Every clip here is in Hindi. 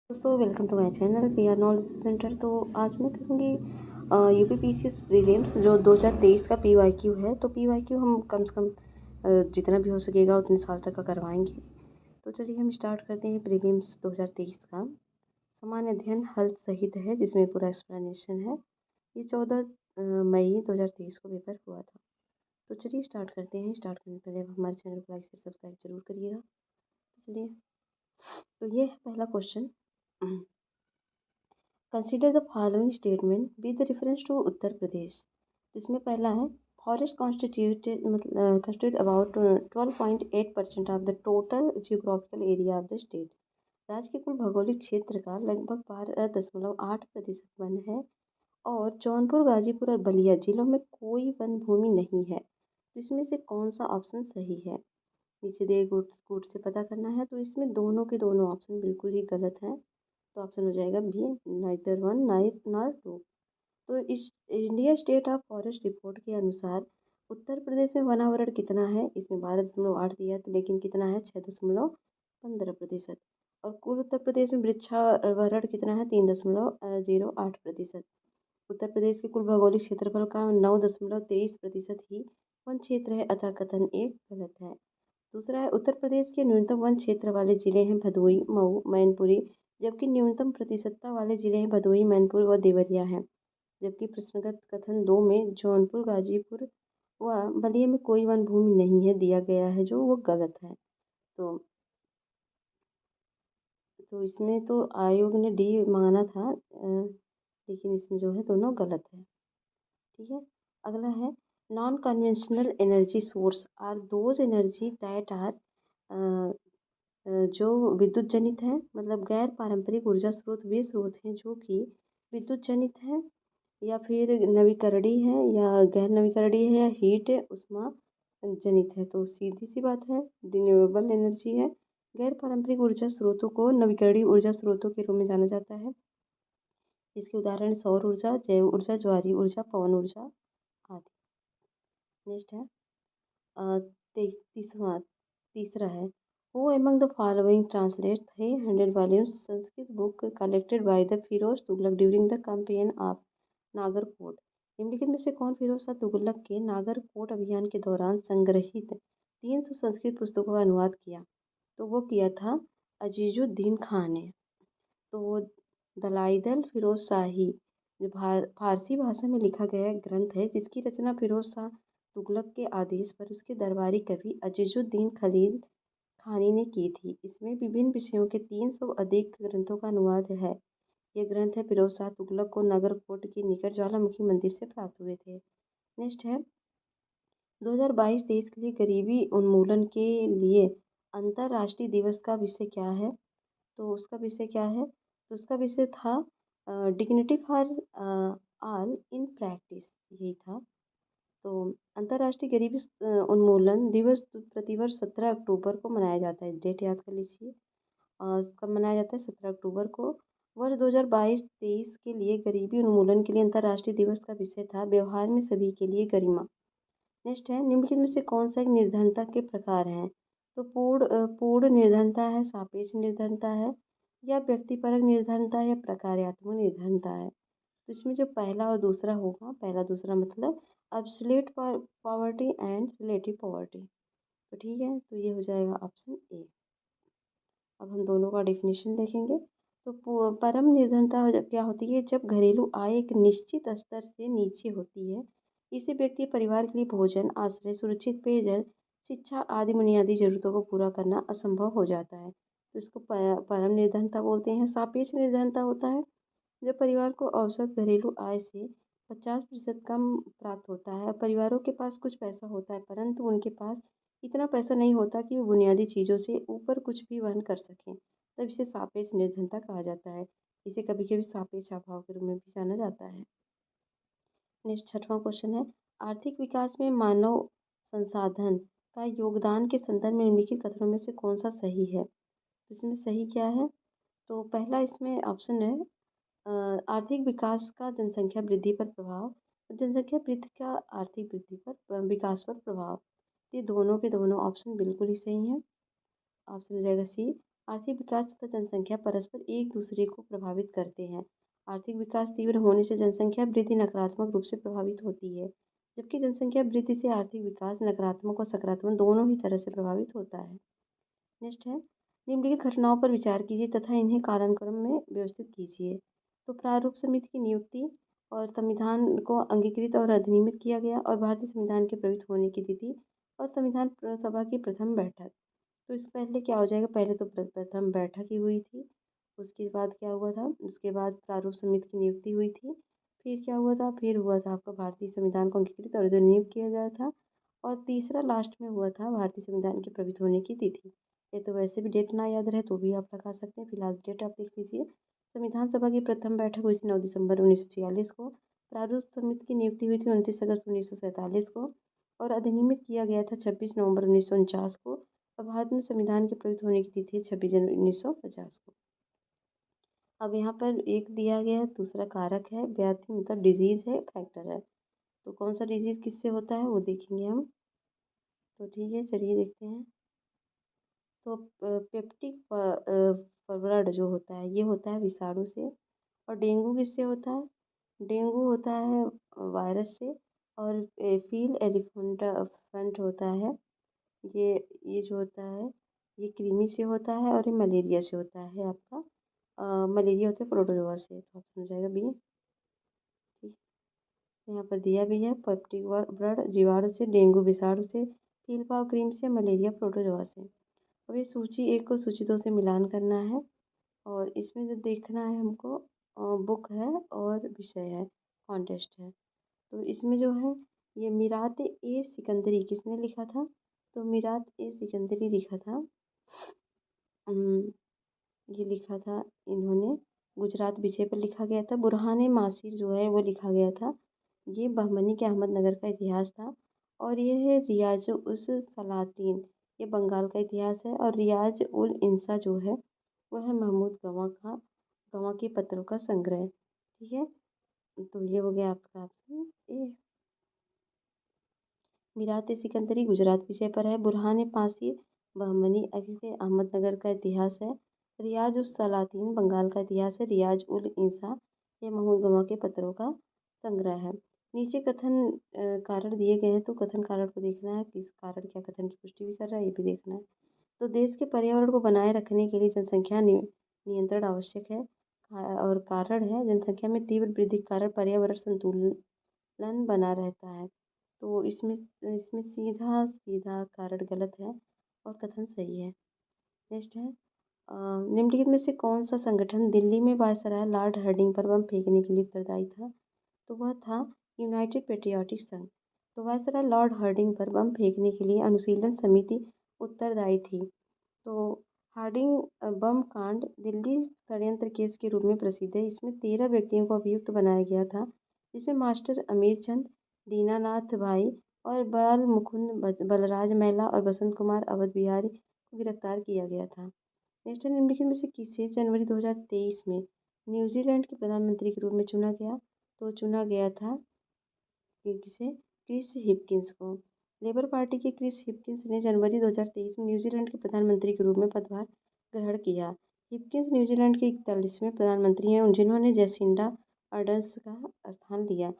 दोस्तों welcome to my channel P R knowledge centre. तो आज मैं करूँगी यूपी पीसीएस प्रीलिम्स जो 2023 का पीवाईक्यू है। तो पीवाईक्यू हम कम से कम जितना भी हो सकेगा उतने साल तक का करवाएंगे। तो चलिए हम स्टार्ट करते हैं प्रीलिम्स 2023 का। सामान्य अध्ययन हल सहित है जिसमें पूरा एक्सप्लेनेशन है। ये 14 मई 2023 को पेपर हुआ था। तो चलिए स्टार्ट करते हैं। स्टार्ट करने से पहले हमारे चैनल को लाइक से सब्सक्राइब जरूर करिएगा। तो चलिए, तो ये है पहला question. Consider the following statement with reference to Uttar Pradesh. इसमें पहला है forest constitute about 12.8% of the total geographical area of the state. राज्य के कुल भौगोलिक क्षेत्र का लगभग 12.8% वन है और जौनपुर, गाजीपुर और बलिया जिलों में कोई वन भूमि नहीं है। तो इसमें से कौन सा ऑप्शन सही है? नीचे दिए गुड्स गुड से पता करना है। तो इसमें दोनों के दोनों ऑप्शन बिल्कुल ही गलत हैं। तो ऑप्शन हो जाएगा B, neither one night nor two. तो इस India state of forest report के अनुसार उत्तर प्रदेश में वनावरण कितना है? इसमें 12.8 दिया था, लेकिन कितना है? 6.15%। और कुल उत्तर प्रदेश में वृक्षावरण कितना है? 3.08%। उत्तर प्रदेश के कुल भौगोलिक क्षेत्रफल का 9.23% ही वन क्षेत्र है, अतः कथन एक गलत है। दूसरा है उत्तर प्रदेश के न्यूनतम वन क्षेत्र वाले जिले हैं भदोई, मऊ, मैनपुरी, जबकि न्यूनतम प्रतिशतता वाले जिले हैं भदोई, मैनपुर व देवरिया हैं। जबकि प्रश्नगत कथन दो में जौनपुर, गाजीपुर व बलिया में कोई वन भूमि नहीं है दिया गया है, जो वो गलत है। तो इसमें तो आयोग ने डी मांगना था, लेकिन इसमें जो है दोनों गलत है। ठीक है। अगला है non conventional energy source are those energy that are जो विद्युत जनित है, मतलब गैर पारंपरिक ऊर्जा स्रोत वे स्रोत हैं जो कि विद्युत जनित है या फिर नवीकरणीय है या गैर नवीकरणीय है या हीट उष्मा जनित है। तो सीधी सी बात है, रिन्यूएबल एनर्जी है। गैर पारंपरिक ऊर्जा स्रोतों को नवीकरणीय ऊर्जा स्रोतों के रूप में जाना जाता है। इसके उदाहरण सौर ऊर्जा, जैव ऊर्जा, ज्वारीय ऊर्जा, पवन ऊर्जा आदि। नेक्स्ट है तीसरा है who among the following translate 300 volumes Sanskrit book collected by the Firoz Tughlaq during the campaign of Nagarkot. निम्नलिखित में से कौन फिरोज शाह तुगलक के नागरकोट अभियान के दौरान संग्रहित 300 संस्कृत पुस्तकों का अनुवाद किया? तो वो किया था अजीजुद्दीन खान ने। तो दलाइदल फिरोज शाही जो फारसी भाषा में लिखा गया ग्रंथ है, जिसकी रचना फिरोज शाह तुगलक के आदेश पर उसके दरबारी कवि अजीजुद्दीन खलील खानी ने की थी। इसमें विभिन्न विषयों के 300 अधिक ग्रंथों का अनुवाद है। ये ग्रंथ है फिरोज शाह तुगलक को नगरकोट के निकट ज्वालामुखी मंदिर से प्राप्त हुए थे। नेक्स्ट है 2022-23 के लिए गरीबी उन्मूलन के लिए अंतर्राष्ट्रीय दिवस का विषय क्या है? तो उसका विषय क्या है? तो उसका विषय था dignity for all in practice, यही था। तो अंतर्राष्ट्रीय गरीबी उन्मूलन दिवस प्रतिवर्ष 17 अक्टूबर को मनाया जाता है। डेट याद कर लीजिए। कब मनाया जाता है? 17 अक्टूबर को। वर्ष 2022-23 के लिए गरीबी उन्मूलन के लिए अंतर्राष्ट्रीय दिवस का विषय था व्यवहार में सभी के लिए गरिमा। नेक्स्ट है निम्नलिखित में से कौन सा एक निर्धनता के प्रकार है? तो पूर्ण निर्धनता है, सापेक्ष निर्धनता है या व्यक्तिपरक निर्धनता है या प्रकार्यात्मक निर्धनता है? तो इसमें जो पहला और दूसरा होगा, पहला दूसरा मतलब absolute poverty and relative poverty. तो ठीक है, तो ये हो जाएगा ऑप्शन ए। अब हम दोनों का डेफिनेशन देखेंगे। तो परम निर्धनता क्या होती है? जब घरेलू आय एक निश्चित स्तर से नीचे होती है। इसे व्यक्ति परिवार के लिए भोजन, आश्रय, सुरक्षित पेयजल, शिक्षा आदि बुनियादी जरूरतों को पूरा करना असंभव हो जाता है। तो इसको परम निर्धनता बोलते हैं। सापेक्ष निर्धनता होता है जब परिवार को औसत घरेलू आय से 50% कम प्राप्त होता है। परिवारों के पास कुछ पैसा होता है परंतु उनके पास इतना पैसा नहीं होता कि वो बुनियादी चीज़ों से ऊपर कुछ भी वहन कर सकें, तब इसे सापेक्ष निर्धनता कहा जाता है। इसे कभी कभी सापेक्ष अभाव के रूप में भी जाना जाता है। नेक्स्ट छठवां क्वेश्चन है आर्थिक विकास में मानव संसाधन का योगदान के संदर्भ में निम्नलिखित कथनों में से कौन सा सही है? तो इसमें सही क्या है? तो पहला इसमें ऑप्शन है आर्थिक विकास का जनसंख्या वृद्धि पर प्रभाव। जनसंख्या वृद्धि का आर्थिक वृद्धि पर विकास पर प्रभाव। ये दोनों के दोनों ऑप्शन बिल्कुल ही सही हैं। ऑप्शन हो जाएगा सी, आर्थिक विकास तथा जनसंख्या परस्पर एक दूसरे को प्रभावित करते हैं। आर्थिक विकास तीव्र होने से जनसंख्या वृद्धि नकारात्मक रूप से प्रभावित होती है, जबकि जनसंख्या वृद्धि से आर्थिक विकास नकारात्मक और सकारात्मक दोनों ही तरह से प्रभावित होता है। नेक्स्ट है, निम्नलिखित घटनाओं पर विचार कीजिए तथा इन्हें कालानुक्रम में व्यवस्थित कीजिए। तो प्रारूप समिति की नियुक्ति और संविधान को अंगीकृत और अधिनियमित किया गया और भारतीय संविधान के प्रवृत्त होने की तिथि और संविधान सभा की प्रथम बैठक। तो इस पहले क्या हो जाएगा, पहले तो प्रथम बैठक ही हुई थी, उसके बाद क्या हुआ था, उसके बाद प्रारूप समिति की नियुक्ति हुई थी, फिर क्या हुआ था, फिर हुआ था आपका भारतीय संविधान को अंगीकृत और अधिनियमित किया गया था, और तीसरा लास्ट में हुआ था भारतीय संविधान के प्रवृत्त होने की तिथि। ये तो वैसे भी डेट ना याद रहे तो भी आप लगा सकते हैं, फिलहाल डेट आप देख लीजिए। संविधान सभा की प्रथम बैठक हुई थी 9 दिसंबर 1946 को, प्रारूप समिति की नियुक्ति हुई थी 29 अगस्त 1947 को, और अधिनियमित किया गया था 26 नवंबर 1949 को, और भारत में संविधान के प्रवृत्त होने की तिथि 26 जनवरी 1950 को। अब यहाँ पर एक दिया गया है, दूसरा कारक है, व्याधि मतलब डिजीज है, फैक्टर है। तो कौन सा डिजीज किससे होता है वो देखेंगे हम। तो ठीक है, चलिए देखते हैं। तो पेप्टिक फरवरड जो होता है ये होता है विषाणु से। और डेंगू किससे होता है, डेंगू होता है वायरस से। और फील एलिफेंट होता है, ये ये जो होता है ये कृमि से होता है, और ये मलेरिया से होता है आपका। मलेरिया होता है प्रोटोजोआ से, तो ऑप्शन हो जाएगा बी। ठीक, यहाँ पर दिया भी है पेप्टिक ब्लड जीवाणु से, डेंगू विषाणु से, फील पाव क्रीम से, मलेरिया प्रोटोजोआ से। अब ये सूची एक को सूची दो से मिलान करना है, और इसमें जो देखना है हमको बुक है और विषय है, कॉन्टेस्ट है। तो इसमें जो है ये मीरात ए सिकंदरी किसने लिखा था, तो मीरात ए सिकंदरी लिखा था, ये लिखा था इन्होंने, गुजरात विजय पर लिखा गया था। बुरहान मासिर जो है वो लिखा गया था, ये बहमनी के अहमदनगर का इतिहास था। और ये है रियाज उस सलातीन, ये बंगाल का इतिहास है। और रियाज उल इंसा जो है वो है महमूद गवां के पत्रों का संग्रह। ठीक है, तो ये हो गया आपका ऑप्शन ए। मीरात सिकंदरी गुजरात विषय पर है। बुरहान पासी बहमनी के अहमदनगर का इतिहास है। रियाज उस सलातीन बंगाल का इतिहास है। रियाज उल इंसा ये महमूद गवां के पत्रों का संग्रह है। नीचे कथन कारण दिए गए हैं, तो कथन कारण को देखना है, किस कारण क्या कथन की पुष्टि भी कर रहा है ये भी देखना है। तो देश के पर्यावरण को बनाए रखने के लिए जनसंख्या नियंत्रण आवश्यक है। और कारण है जनसंख्या में तीव्र वृद्धि के कारण पर्यावरण संतुलन बना रहता है। तो इसमें इसमें सीधा सीधा कारण गलत है और कथन सही है। नेक्स्ट है, निम्नलिखित में से कौन सा संगठन दिल्ली में वायसराय लॉर्ड हार्डिंग पर बम फेंकने के लिए उत्तरदायी था, तो वह था यूनाइटेड पेट्रियाटिक संघ। तो वायसराय लॉर्ड हार्डिंग पर बम फेंकने के लिए अनुशीलन समिति उत्तरदायी थी। तो हार्डिंग बम कांड दिल्ली षड्यंत्र केस के रूप में प्रसिद्ध है। इसमें 13 व्यक्तियों को अभियुक्त बनाया गया था, जिसमें मास्टर अमीर चंद, दीनानाथ भाई और बाल मुकुंद, बलराज महिला और बसंत कुमार अवध बिहारी को गिरफ्तार किया गया था। नेक्स्ट, निम्नलिखित में से किसे जनवरी 2023 में न्यूजीलैंड के प्रधानमंत्री के रूप में चुना गया, तो चुना गया था किसे, क्रिस हिपकिंस को। लेबर पार्टी के क्रिस हिपकिंस ने जनवरी 2023 में न्यूजीलैंड के प्रधानमंत्री के रूप में पदभार ग्रहण किया। हिपकिंस न्यूजीलैंड के 41वें प्रधानमंत्री हैं जिन्होंने जेसिंडा अर्डर्स का स्थान लिया।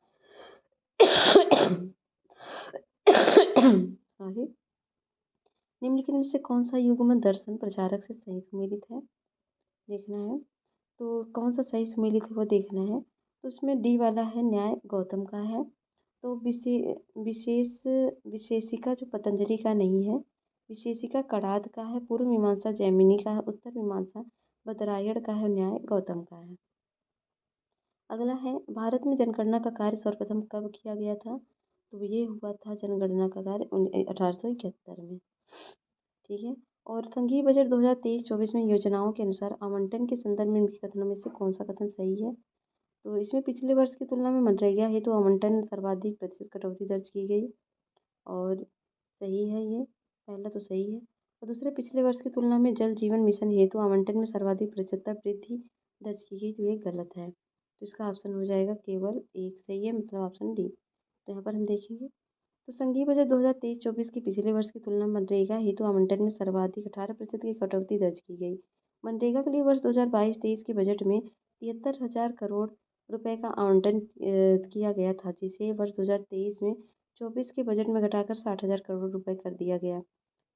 सॉरी, निम्नलिखित में से कौन सा युग्म दर्शन प्रचारक से सही सुमेलित है, देखना है। तो कौन सा सही सुमेलित है वो देखना है। तो उसमें डी वाला है न्याय गौतम का है। तो विशेषिका जो पतंजलि का नहीं है, विशेषिका कणाद का है, पूर्व मीमांसा जैमिनी का है, उत्तर मीमांसा बदरायण का है, न्याय गौतम का है। अगला है, भारत में जनगणना का कार्य सर्वप्रथम कब किया गया था, तो ये हुआ था जनगणना का कार्य 1871 में। ठीक है, और संघीय बजट 2023-24 में योजनाओं के अनुसार आवंटन के संदर्भ में निम्नलिखित कथनों में से कौन सा कथन सही है, तो इसमें पिछले वर्ष की तुलना में मनरेगा हेतु आवंटन में सर्वाधिक प्रतिशत कटौती दर्ज की गई, और सही है ये, पहला तो सही है। और दूसरा, पिछले वर्ष की तुलना में जल जीवन मिशन हेतु आवंटन में सर्वाधिक प्रतिशत वृद्धि दर्ज की गई, तो ये गलत है। तो इसका ऑप्शन हो जाएगा केवल एक सही है, मतलब ऑप्शन डी। तो यहाँ पर हम देखेंगे, तो संघीय बजट 2023-24 की पिछले वर्ष की तुलना में मनरेगा हेतु आवंटन में सर्वाधिक 18% की कटौती दर्ज की गई। मनरेगा के लिए वर्ष 2022-23 के बजट में 73,000 करोड़ रुपए का आवंटन किया गया था, जिसे वर्ष 2023 में 24 के बजट में घटाकर 60,000 करोड़ रुपए कर दिया गया।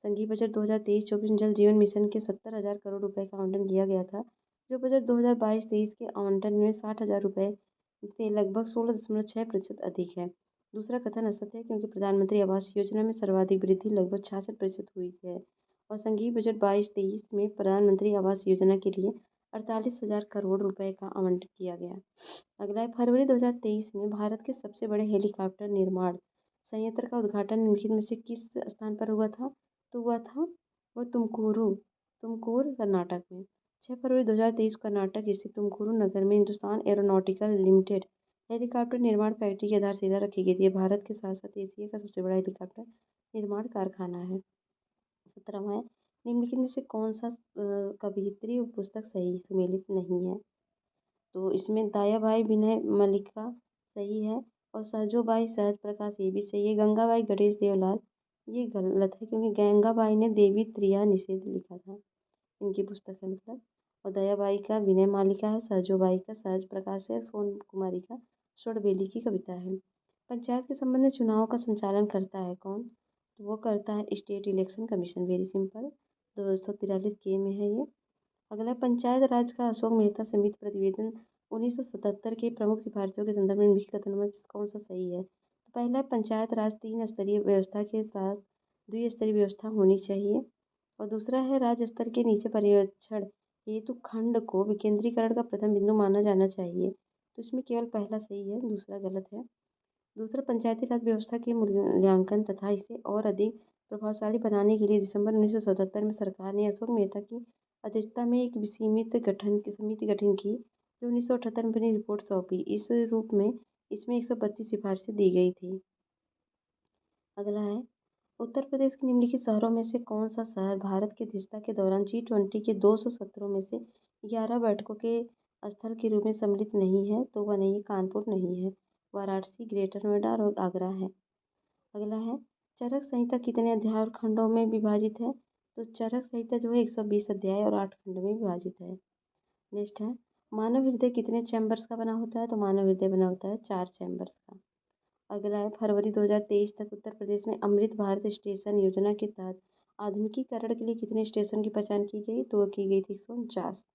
संघीय बजट 2023-24 में जल जीवन मिशन के 70,000 करोड़ रुपए का आवंटन किया गया था, जो बजट 2022-23 के आवंटन में 60,000 रुपए से लगभग 16.6% अधिक है। दूसरा कथन असत्य है, क्योंकि प्रधानमंत्री आवास योजना में सर्वाधिक वृद्धि लगभग 66% हुई है और संघीय बजट 22-23 में प्रधानमंत्री आवास योजना के लिए 48,000 करोड़ रुपए का आवंटन किया गया। अगला है, फरवरी 2023 में भारत के सबसे बड़े हेलीकॉप्टर निर्माण संयंत्र का उद्घाटन निम्नलिखित में से किस स्थान पर हुआ था? तो हुआ था वो तुमकुर कर्नाटक में। 6 फरवरी 2023 कर्नाटक स्थित तुमकुरू नगर में हिंदुस्तान एरोनॉटिकल लिमिटेड हेलीकॉप्टर निर्माण फैक्ट्री की आधारशिला रखी गई थी। ये भारत के साथ साथ एशिया का सबसे बड़ा हेलीकॉप्टर निर्माण कारखाना है। 17वां है, निम्नलिखित में से कौन सा कवियत्री पुस्तक सही सुमेलित नहीं है? तो इसमें दायाभाई विनय मल्लिका सही है और सहजोबाई सहज प्रकाश ये भी सही है। गंगाबाई गणेश देवलाल ये गलत है, क्योंकि गंगाबाई ने देवी त्रिया निषेध लिखा था, इनकी पुस्तक है मतलब। और दयाबाई का विनय मालिका है, सहजोबाई का सहज प्रकाश है, सोन कुमारी का स्वर्णबेली की कविता है। पंचायत के संबंध में चुनाव का संचालन करता है कौन? तो वो करता है state election commission. Very simple, 243 के में है ये। अगला, पंचायत राज का अशोक मेहता समिति प्रतिवेदन 1977 के प्रमुख सिफारिशों के संदर्भ में निम्नलिखित कथनों में कौन सा सही है? तो पहला, पंचायत राज 3 स्तरीय व्यवस्था के साथ द्विस्तरीय व्यवस्था होनी चाहिए। और दूसरा है, राज्य स्तर के नीचे पर्यवेक्षण हेतु खंड को विकेंद्रीकरण का प्रथम बिंदु माना जाना चाहिए। तो इसमें केवल पहला सही है, दूसरा गलत है। दूसरा, पंचायती राज व्यवस्था के मूल्यांकन तथा इसे और अधिक प्रभावशाली बनाने के लिए दिसंबर 1977 में सरकार ने अशोक मेहता की अध्यक्षता में एक सीमित समिति गठन की, जो 1978 में अपनी रिपोर्ट सौंपी। इस रूप में इसमें 132 सिफारिशें दी गई थी। अगला है, उत्तर प्रदेश के निम्नलिखित शहरों में से कौन सा शहर भारत की अध्यक्षता के दौरान G20 के 200 सत्रों में से 11 बैठकों के स्थल के रूप में सम्मिलित नहीं है? तो वह नहीं है, कानपुर नहीं है, वाराणसी, ग्रेटर नोएडा और आगरा है। अगला है, चरक संहिता कितने अध्याय और खंडों में विभाजित है? तो चरक संहिता जो है 120 अध्याय और 8 खंड में विभाजित है। नेक्स्ट है, मानव हृदय कितने चैम्बर्स का बना होता है? तो मानव हृदय बना होता है 4 चैम्बर्स का। अगला है, फरवरी 2023 तक उत्तर प्रदेश में अमृत भारत स्टेशन योजना के तहत आधुनिकीकरण के लिए कितने स्टेशन की पहचान की गई? तो की गई थी 149।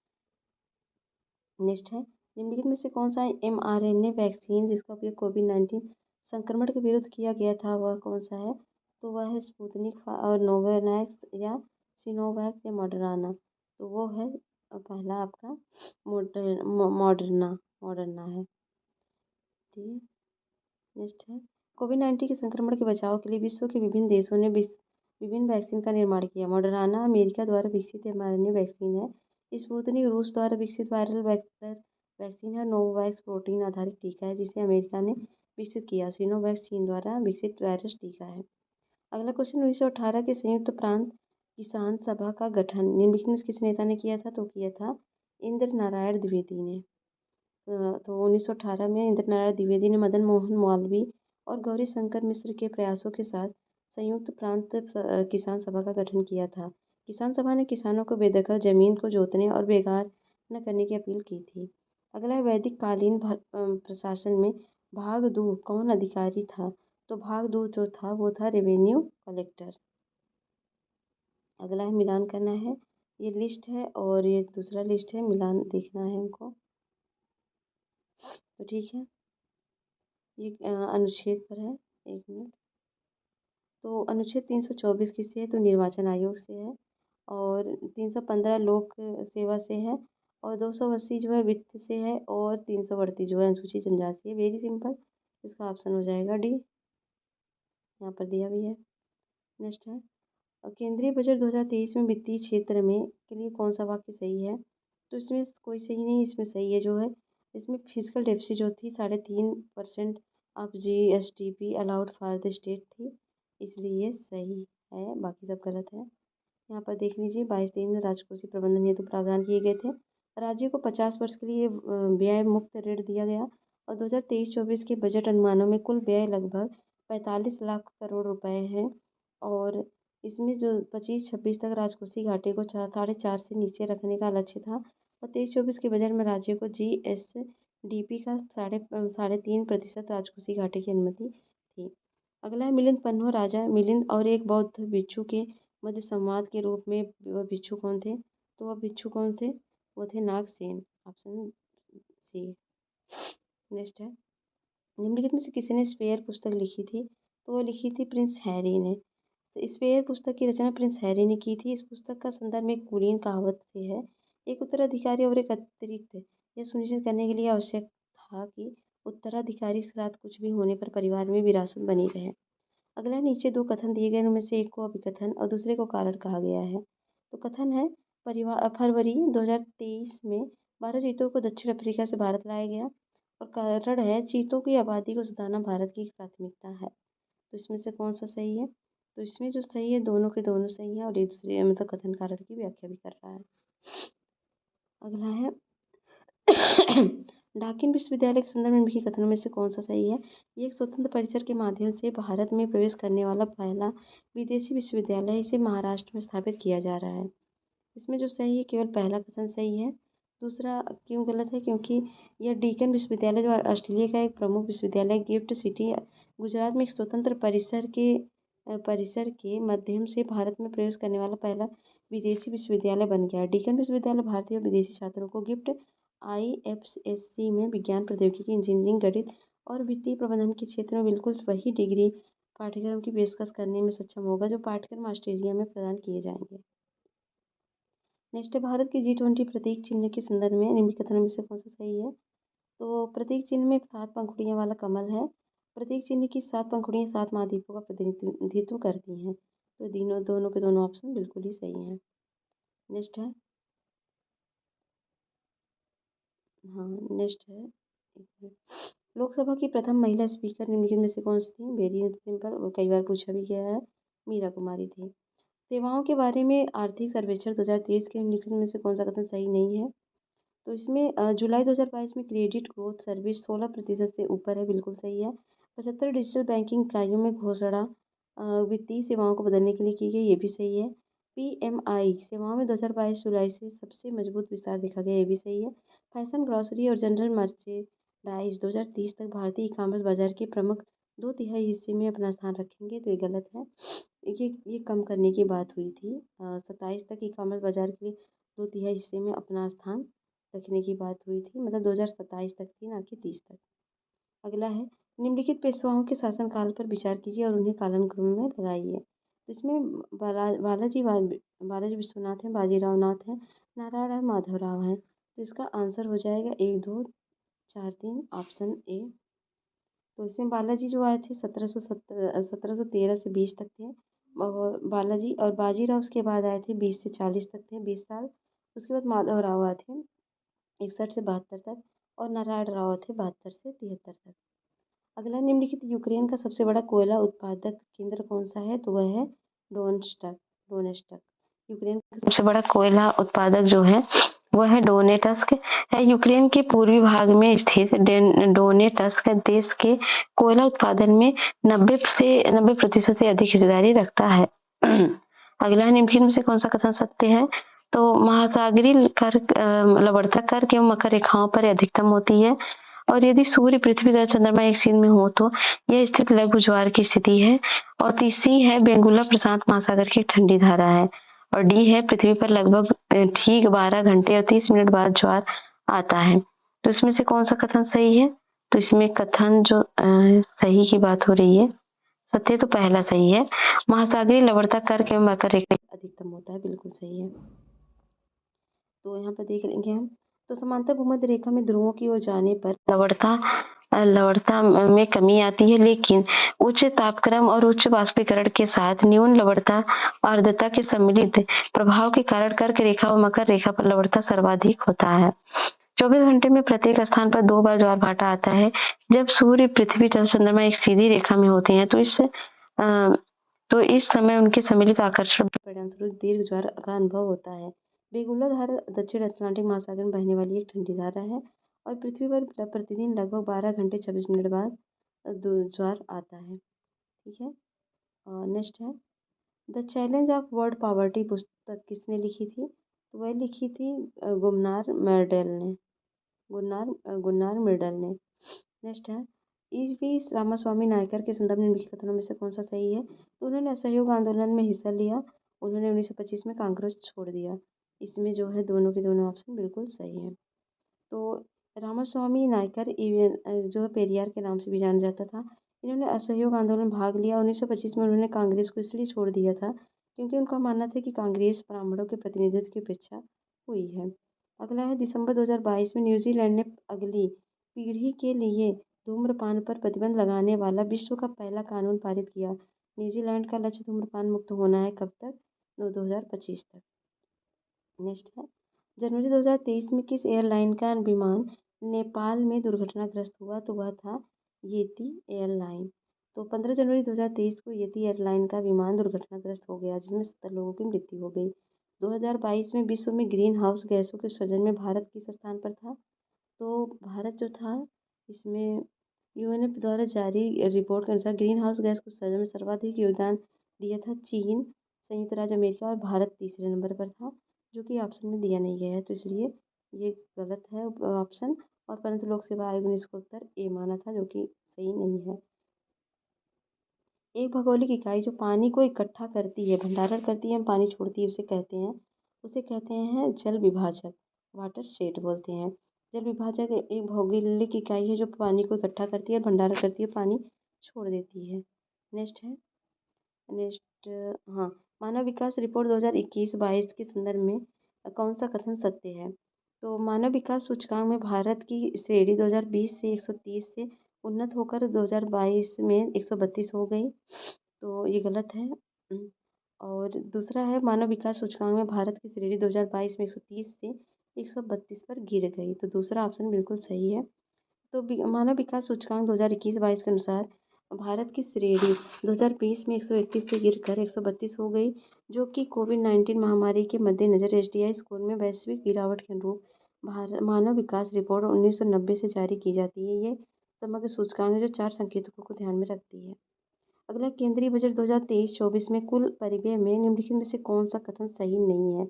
नेक्स्ट है, निम्नलिखित में से कौन सा mRNA वैक्सीन जिसका उपयोग कोविड-19 संक्रमण के विरुद्ध किया गया था वह कौन सा है? तो वह है स्पुतनिक और नोवावैक्स या सिनोवैक या मॉडर्ना। तो वो है पहला आपका मॉडर्ना है। ठीक है, नेक्स्ट है, कोविड-19 के संक्रमण के बचाव के लिए विश्व के विभिन्न देशों ने विभिन्न वैक्सीन का निर्माण किया। मॉडर्ना अमेरिका द्वारा विकसित mRNA वैक्सीन है। स्पुतनिक रूस द्वारा विकसित वायरल वेक्टर वैक्सीन है। नोवावैक्स प्रोटीन आधारित टीका है, जिसे अमेरिका ने विकसित किया। सिनोवैक चीन द्वारा विकसित वायरस टीका है। अगला क्वेश्चन, 1918 के संयुक्त प्रांत किसान सभा का गठन निम्नलिखित में किस नेता ने किया था? तो किया था इंद्र नारायण द्विवेदी ने। तो 1918 में इंद्र नारायण द्विवेदी ने मदन मोहन मालवीय और गौरी शंकर मिश्र के प्रयासों के साथ संयुक्त प्रांत किसान सभा का गठन किया था। किसान सभा ने किसानों को बेदखल जमीन को जोतने और बेकार न करने की अपील की थी। अगला है, वैदिक कालीन प्रशासन में भाग 2 कौन अधिकारी था? तो भाग 2 जो था वो था रेवेन्यू कलेक्टर। अगला है, मिलान करना है। ये लिस्ट है और ये दूसरा लिस्ट है, मिलान देखना है हमको। तो ठीक है, ये अनुच्छेद पर है, एक मिनट। तो अनुच्छेद 324 किससे है? तो निर्वाचन आयोग से है। और 315 लोक सेवा से है। और 280 जो है वित्त से है। और 338 जो है अनुसूचित जनजाति है। वेरी सिंपल, इसका ऑप्शन हो जाएगा डी, यहाँ पर दिया भी है। नेक्स्ट है, केंद्रीय बजट 2023 में वित्तीय क्षेत्र में के लिए कौन सा वाक्य सही है? तो इसमें कोई सही नहीं, इसमें सही है जो है। इसमें फिजिकल डेफिसिट जो थी 3.5% of GSDP allowed for the state थी, इसलिए ये सही है, बाकी सब गलत है। यहाँ पर देख लीजिए, 22-23 में राजकोषीय प्रबंधन हेतु प्रावधान किए गए थे। राज्य को 50 वर्ष के लिए व्यय मुक्त ऋण दिया गया। और 2023-24 के बजट अनुमानों में कुल व्यय लगभग 45 लाख करोड़ रुपए है। और इसमें जो 25-26 तक राजकोषीय घाटे को 4.5 से नीचे रखने का लक्ष्य था और 23-24 के बजट में राज्य को जीएसडीपी का 3.5% राजकोषीय घाटे की अनुमति थी। अगला है मिलिंद पन्नू राजा मिलिंद और एक बौद्ध भिक्षु के मध्य संवाद के रूप में वह भिक्षु कौन थे? तो वह भिक्षु कौन थे? वो थे नागसेन। Option C. नेक्स्ट है निम्नलिखित में से किसने स्पेयर पुस्तक लिखी थी? तो वो लिखी थी प्रिंस हैरी ने। स्पेयर पुस्तक की रचना प्रिंस हैरी ने की थी। इस पुस्तक का संदर्भ एक कुलीन कहावत से है, एक उत्तराधिकारी और एक अतिरिक्त। यह सुनिश्चित करने के लिए आवश्यक था कि उत्तराधिकारी के साथ कुछ भी होने पर परिवार में विरासत बनी रहे। अगला नीचे दो कथन दिए गए उनमें से एक को अभिकथन और दूसरे को कारण कहा गया है। तो कथन है फरवरी 2023 में 12 चीतों को दक्षिण अफ्रीका से भारत लाया गया और कारण है चीतों की आबादी को सुधारना भारत की एक प्राथमिकता है। तो इसमें से कौन सा सही है? तो इसमें जो सही है दोनों के दोनों सही है और एक दूसरे मतलब कथन कारण की व्याख्या भी कर रहा है। अगला है डाकिन विश्वविद्यालय के संदर्भ में निम्नलिखित कथनों में से कौन सा सही है? ये एक स्वतंत्र परिसर के माध्यम से भारत में प्रवेश करने वाला पहला विदेशी विश्वविद्यालय है। इसे महाराष्ट्र में स्थापित किया जा रहा है। इसमें जो सही है केवल पहला कथन सही है, दूसरा क्यों गलत है? क्योंकि यह डीकन विश्वविद्यालय जो ऑस्ट्रेलिया का एक प्रमुख विश्वविद्यालय गिफ्ट सिटी गुजरात में एक स्वतंत्र परिसर के माध्यम से भारत में प्रवेश करने वाला पहला विदेशी विश्वविद्यालय बन गया। डीकन विश्वविद्यालय भारतीय और विदेशी छात्रों को गिफ्ट IFSC में विज्ञान प्रौद्योगिकी इंजीनियरिंग गणित और वित्तीय प्रबंधन के क्षेत्र में बिल्कुल वही डिग्री पाठ्यक्रम की पेशकश करने में सक्षम होगा जो पाठ्यक्रम ऑस्ट्रेलिया में प्रदान किए जाएंगे। नेक्स्ट है भारत के G20 प्रतीक चिन्ह के संदर्भ में निम्नलिखित कथनों में से कौन सा सही है? तो प्रतीक चिन्ह में 7 पंखुड़ियां वाला कमल है। प्रतीक चिन्ह की 7 पंखुड़ियां 7 महाद्वीपों का प्रतिनिधित्व करती हैं। तो दोनों के दोनों ऑप्शन बिल्कुल ही सही हैं। नेक्स्ट है नेक्स्ट है एक मिनट। लोकसभा की प्रथम महिला स्पीकर निम्नलिखित में से कौन सी थी? वेरी सिंपल और कई बार पूछा भी गया है, मीरा कुमारी थी। सेवाओं के बारे में आर्थिक सर्वेक्षण 2023 के निम्नलिखित में से कौन सा कथन सही नहीं है? तो इसमें जुलाई 2022 में क्रेडिट ग्रोथ सर्विस 16% से ऊपर है, बिल्कुल सही है। 75 डिजिटल बैंकिंग इकाइयों में घोषणा वित्तीय सेवाओं को बदलने के लिए की गई, ये भी सही है। PMI सेवाओं में 2022 जुलाई से सबसे मजबूत विस्तार देखा गया, ये भी सही है। फैशन, ग्रॉसरी और जनरल मर्चेंडाइज 2030 तक भारतीय ई-कॉमर्स बाजार के प्रमुख 2/3 हिस्से में अपना स्थान रखेंगे, तो ये गलत है। ये कम करने की बात हुई थी। 27 तक ई-कॉमर्स बाजार के 2/3 हिस्से में अपना स्थान रखने की बात हुई थी, मतलब 2027 तक थी, ना कि 30 तक। अगला है निम्नलिखित पेशवाओं के शासनकाल पर विचार कीजिए और उन्हें कालानुक्रम में लगाइए। तो इसमें बालाजी विश्वनाथ हैं, बाजीराव नाथ हैं, नारायण और माधवराव हैं। तो इसका आंसर हो जाएगा 1 2 4 3 ऑप्शन ए। तो इसमें बालाजी जो आए थे 1713 से 20 तक थे और बालाजी और बाजीराव उसके बाद आए थे 20 से 40 तक थे, 20 साल। उसके बाद माधवराव आए थे 61 से 72 तक और नारायण राव थे 72 से 73 तक। अगला निम्नलिखित यूक्रेन का सबसे बड़ा कोयला उत्पादक केंद्र कौन सा है? तो वह है डोनेस्टक। यूक्रेन का सबसे बड़ा कोयला उत्पादक जो है वह है डोनेटस्क है। यूक्रेन के पूर्वी भाग में स्थित डोनेटस्क देश के कोयला उत्पादन में 90% से अधिक हिस्सेदारी रखता है। अगला निम्नलिखित में से कौन सा कथन सत्य है? तो महासागरीय लवणता कर्क एवं मकर रेखाओं पर अधिकतम होती है और यदि सूर्य, पृथ्वी तथा चंद्रमा एक सीध में हो तो यह स्थिति लघु ज्वार की स्थिति है। और तीसरी है बेंगुला प्रशांत महासागर की ठंडी धारा है। और डी है पृथ्वी पर लगभग ठीक 12 घंटे और 30 मिनट बाद ज्वार आता है। तो इसमें से कौन सा कथन सही है? तो इसमें कथन जो सही की बात हो रही है, सत्य तो पहला सही है। महासागरीय लवणता कर्क एवं मकर रेखा अधिकतम होता है, बिल्कुल सही है। तो यहाँ पर देख लेंगे हम। तो समांतर भूमध्य रेखा में ध्रुवों की ओर जाने पर लवणता में कमी आती है, लेकिन उच्च तापक्रम और उच्च वाष्पीकरण के साथ न्यून लवणता और आर्द्रता के सम्मिलित प्रभाव के कारण कर्क रेखा और मकर रेखा पर लवणता सर्वाधिक होता है। 24 घंटे में प्रत्येक स्थान पर 2 बार ज्वार भाटा आता है। जब सूर्य, पृथ्वी तथा चंद्रमा एक सीधी रेखा में होते हैं तो इस समय उनके सम्मिलित आकर्षण के परिणामस्वरूप दीर्घ ज्वार का अनुभव होता है। बेंगुला धारा दक्षिण अटलांटिक महासागर में बहने वाली एक ठंडी धारा है और पृथ्वी पर प्रतिदिन लगभग 12 घंटे 26 मिनट बाद ज्वार आता है। ठीक है। नेक्स्ट है the challenge of world poverty पुस्तक किसने लिखी थी? तो वह लिखी थी गुमनार मेर्डेल ने। गुन्नार मिर्डल ने। नेक्स्ट है, ईवी रामास्वामी नायकर के संदर्भ में निम्नलिखित कथनों में से कौन सा सही है? तो उन्होंने असहयोग आंदोलन में हिस्सा लिया। उन्होंने 1925 में कांग्रेस छोड़ दिया। इसमें जो है दोनों के दोनों ऑप्शन बिल्कुल सही है। तो रामास्वामी नायकर जो है पेरियार के नाम से भी जाना जाता था। इन्होंने असहयोग आंदोलन में भाग लिया। 1925 में उन्होंने कांग्रेस को इसलिए छोड़ दिया था क्योंकि उनका मानना था कि कांग्रेस ब्राह्मणों के प्रतिनिधित्व की अपेक्षा हुई है। अगला है, दिसंबर 2022 में न्यूजीलैंड ने अगली पीढ़ी के लिए धूम्रपान पर प्रतिबंध लगाने वाला विश्व का पहला कानून पारित किया। न्यूजीलैंड का लक्ष्य धूम्रपान मुक्त होना है, कब तक? 2025 तक। नेक्स्ट है, जनवरी 2023 में किस एयरलाइन का विमान नेपाल में दुर्घटनाग्रस्त हुआ? तो वह था येती एयरलाइन। तो 15 जनवरी 2023 को येती एयरलाइन का विमान दुर्घटनाग्रस्त हो गया, जिसमें 70 लोगों की मृत्यु हो गई। 2022 में विश्व में ग्रीन हाउस गैसों के उत्सर्जन में भारत किस स्थान पर था? तो भारत जो था इसमें यूएनएफ द्वारा जारी रिपोर्ट के अनुसार ग्रीन हाउस गैस के उत्सर्जन में सर्वाधिक योगदान दिया था चीन, संयुक्त राज्य अमेरिका और भारत तीसरे नंबर पर था, जो कि ऑप्शन में दिया नहीं गया है, तो इसलिए ये गलत है ऑप्शन। और परंतु लोक सेवा आयोग ने इसका उत्तर ए माना था, जो कि सही नहीं है। एक भौगोलिक इकाई जो पानी को इकट्ठा करती है, भंडारण करती है, पानी छोड़ती है, उसे कहते हैं जल विभाजक, वाटर शेड बोलते हैं। जल विभाजक एक भौगोलिक इकाई है जो पानी को इकट्ठा करती है, भंडारण करती है, पानी छोड़ देती है। नेक्स्ट है, नेक्स्ट हाँ, मानव विकास रिपोर्ट 2021-22 के संदर्भ में कौन सा कथन सत्य है? तो मानव विकास सूचकांक में भारत की श्रेणी 2020 से 130 से उन्नत होकर 2022 में 132 हो गई, तो ये गलत है। और दूसरा है, मानव विकास सूचकांक में भारत की श्रेणी 2022 में 130 से 132 पर गिर गई, तो दूसरा ऑप्शन बिल्कुल सही है। तो मानव विकास सूचकांक 2021-22 के अनुसार भारत की श्रेणी 2020 में 131 से गिरकर 132 हो गई, जो कि कोविड-19 महामारी के मद्देनज़र एसडीआई स्कोर में वैश्विक गिरावट के अनुरूप मानव विकास रिपोर्ट 1990 से जारी की जाती है। ये समग्र सूचकांक है जो 4 संकेतकों को ध्यान में रखती है। अगला, केंद्रीय बजट 2023-24 में कुल परिव्यय में निम्नलिखित में से कौन सा कथन सही नहीं है?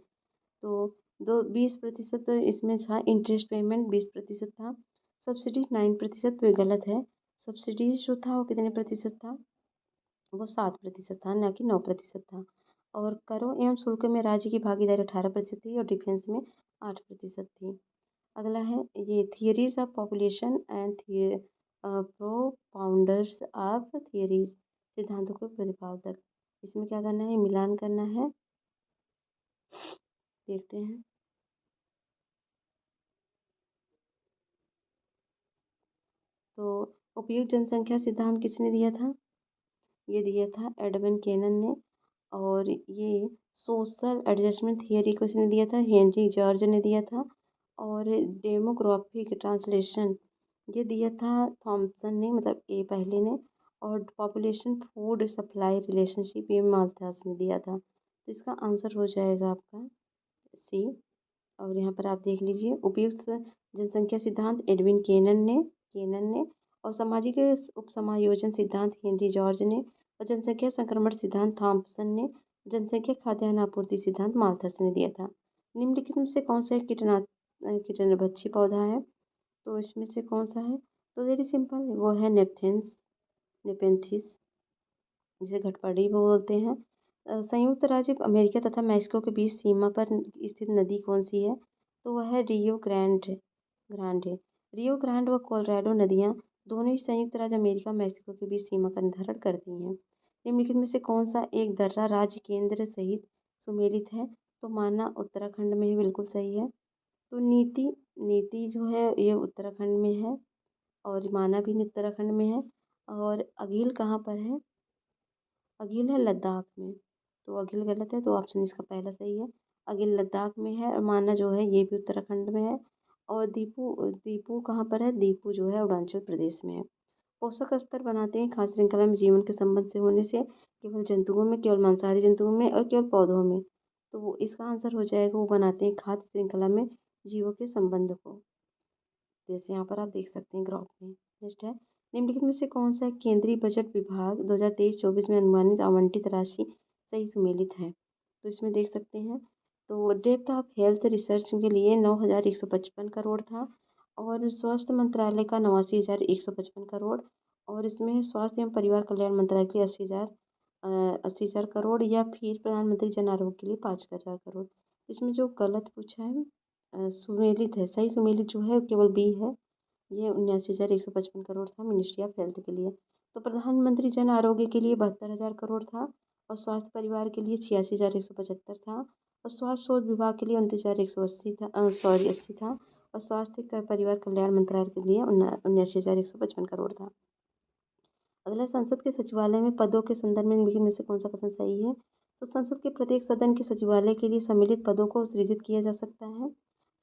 तो 20% इसमें था, इंटरेस्ट पेमेंट 20% था, सब्सिडी 9%, तो ये गलत है। सब्सिडीज जो था वो कितने प्रतिशत था? वो 7% था, न कि 9% था। और करों एवं शुल्क में राज्य की भागीदारी 18% थी और डिफेंस में 8% थी। अगला है, ये theories of population and propounders of theories, सिद्धांतों के प्रतिपादक। इसमें क्या करना है? मिलान करना है, देखते हैं। तो उपयुक्त जनसंख्या सिद्धांत किसने दिया था? ये दिया था एडविन केनन ने। और ये सोशल एडजस्टमेंट थियरी को इसने दिया था, हेनरी जॉर्ज ने दिया था। और डेमोग्राफिक ट्रांसलेशन ये दिया था थॉमसन ने, मतलब ए पहले ने। और पॉपुलेशन फूड सप्लाई रिलेशनशिप ये माल्थस ने दिया था। तो इसका आंसर हो जाएगा आपका सी। और यहाँ पर आप देख लीजिए, उपयुक्त जनसंख्या सिद्धांत एडविन केनन ने और सामाजिक उपसमायोजन सिद्धांत हेनरी जॉर्ज ने और जनसंख्या संक्रमण सिद्धांत थॉम्पसन ने, जनसंख्या खाद्यान्न आपूर्ति सिद्धांत माल्थस ने दिया था। निम्नलिखित में से कौन सा एक कीटनाभक्षी पौधा है? तो इसमें से कौन सा है? तो वेरी सिंपल, वो है नेपेंथिस, जिसे घटपड़ी बोलते हैं। संयुक्त राज्य अमेरिका तथा मैक्सिको के बीच सीमा पर स्थित नदी कौन सी है? तो वह है ग्रांडे। रियो ग्रांड व कोलोराडो नदियाँ दोनों ही संयुक्त राज्य अमेरिका मैक्सिको के बीच सीमा का निर्धारण करती हैं। निम्नलिखित में से कौन सा एक दर्रा राज्य केंद्र सहित सुमेलित है? तो माना उत्तराखंड में ही, बिल्कुल सही है। तो नीति नीति जो है ये उत्तराखंड में है, और माना भी उत्तराखंड में है। और अघिल कहाँ पर है? अघिल है लद्दाख में, तो अघिल गलत है, तो ऑप्शन इसका पहला सही है। अघिल लद्दाख में है, और माना जो है ये भी उत्तराखंड में है। और दीपू दीपू कहाँ पर है? दीपू जो है अरुणाचल प्रदेश में है। पोषक स्तर बनाते हैं खाद्य श्रृंखला में जीवन के संबंध से होने से, केवल जंतुओं में, केवल मांसाहारी जंतुओं में और केवल पौधों में। तो वो इसका आंसर हो जाएगा, वो बनाते हैं खाद्य श्रृंखला में जीवों के संबंध को, जैसे यहाँ पर आप देख सकते हैं ग्राफ में। नेक्स्ट है, निम्नलिखित में से कौन सा केंद्रीय बजट विभाग 2023-24 में अनुमानित आवंटित राशि सही सुमेलित है। तो इसमें देख सकते हैं, तो डेप्थ ऑफ हेल्थ रिसर्च के लिए 9,155 करोड़ था और स्वास्थ्य मंत्रालय का 89,155 करोड़ और इसमें स्वास्थ्य एवं परिवार कल्याण मंत्रालय के लिए 80,000 करोड़ या फिर प्रधानमंत्री जन आरोग्य के लिए 5,000 करोड़। इसमें जो गलत पूछा है सुमेलित है, सही सुमेलित जो है केवल बी है। ये 79,155 करोड़ था मिनिस्ट्री ऑफ हेल्थ के लिए। तो प्रधानमंत्री जन आरोग्य के लिए 72,000 करोड़ था और स्वास्थ्य परिवार के लिए 86,175 था और स्वास्थ्य शोध विभाग के लिए 29,180 था, 80 था और स्वास्थ्य परिवार कल्याण मंत्रालय के लिए 79,155 करोड़ था। अगला, संसद के सचिवालय में पदों के संदर्भ में निम्नलिखित में से कौन सा कथन सही है? तो संसद के प्रत्येक सदन के सचिवालय के लिए सम्मिलित पदों को सृजित किया जा सकता है।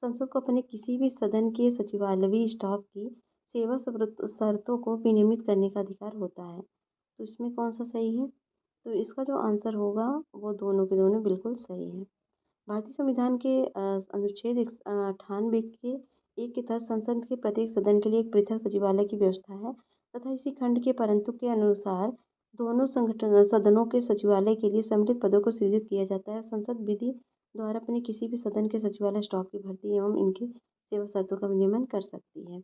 संसद को अपने किसी भी सदन के सचिवालयी स्टाफ की सेवा शर्तों को विनियमित करने का अधिकार होता है। तो इसमें कौन सा सही है? तो इसका जो आंसर होगा वो दोनों के दोनों बिल्कुल सही है। भारतीय संविधान के अनुच्छेद 98 के एक के तहत संसद के प्रत्येक सदन के लिए एक पृथक सचिवालय की व्यवस्था है तथा इसी खंड के परंतु के अनुसार दोनों संगठन सदनों के सचिवालय के लिए सम्मिलित पदों को सृजित किया जाता है। संसद विधि द्वारा अपने किसी भी सदन के सचिवालय स्टाफ की भर्ती एवं इनकी सेवा शर्तों का विनियमन कर सकती है।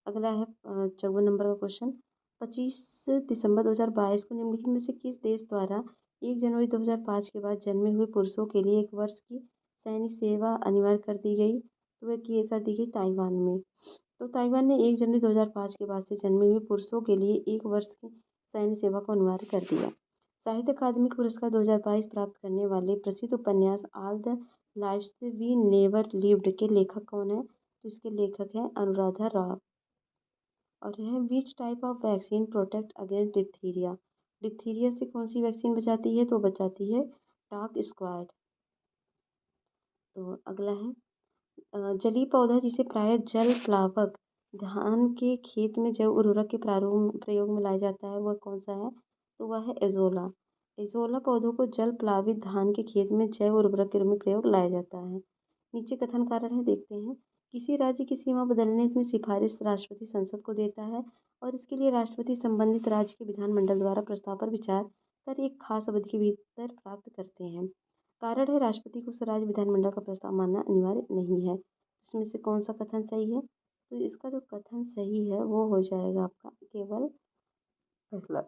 अगला है 54 नंबर का क्वेश्चन। 25 दिसंबर 2022 को निम्नलिखित में से किस देश द्वारा 1 जनवरी 2005 के बाद जन्मे हुए पुरुषों के लिए 1 वर्ष की सैनिक सेवा अनिवार्य कर दी गई? तो वह कर दी गई ताइवान में। तो ताइवान ने 1 जनवरी 2005 के बाद से जन्मे हुए पुरुषों के लिए 1 वर्ष की सैन्य सेवा को अनिवार्य कर दिया। साहित्य अकादमी पुरस्कार 2022 प्राप्त करने वाले प्रसिद्ध उपन्यास all the lives we never lived के लेखक कौन है? तो इसके लेखक हैं अनुराधा राव। और है which type of vaccine protect against diphtheria? Diphtheria से कौन सी वैक्सीन बचाती है? तो बचाती है टॉक स्क्वाड। तो अगला है जलीय पौधा जिसे प्रायः जल प्लावक धान के खेत में जैव उर्वरक के प्रयोग में लाया जाता है वह कौन सा है? तो वह है एजोला। एजोला पौधों को जल प्लावित धान के खेत में जैव उर्वरक के रूप में प्रयोग लाया जाता है। नीचे कथन कारण है, देखते हैं। किसी राज्य की सीमा बदलने में सिफारिश राष्ट्रपति संसद को देता है और इसके लिए राष्ट्रपति संबंधित राज्य के विधानमंडल द्वारा प्रस्ताव पर विचार कर एक खास अवधि के भीतर प्राप्त करते हैं। कारण है, राष्ट्रपति को उस राज्य विधानमंडल का प्रस्ताव मानना अनिवार्य नहीं है। इसमें से कौन सा कथन सही है? तो इसका जो कथन सही है वो हो जाएगा आपका केवल पहला।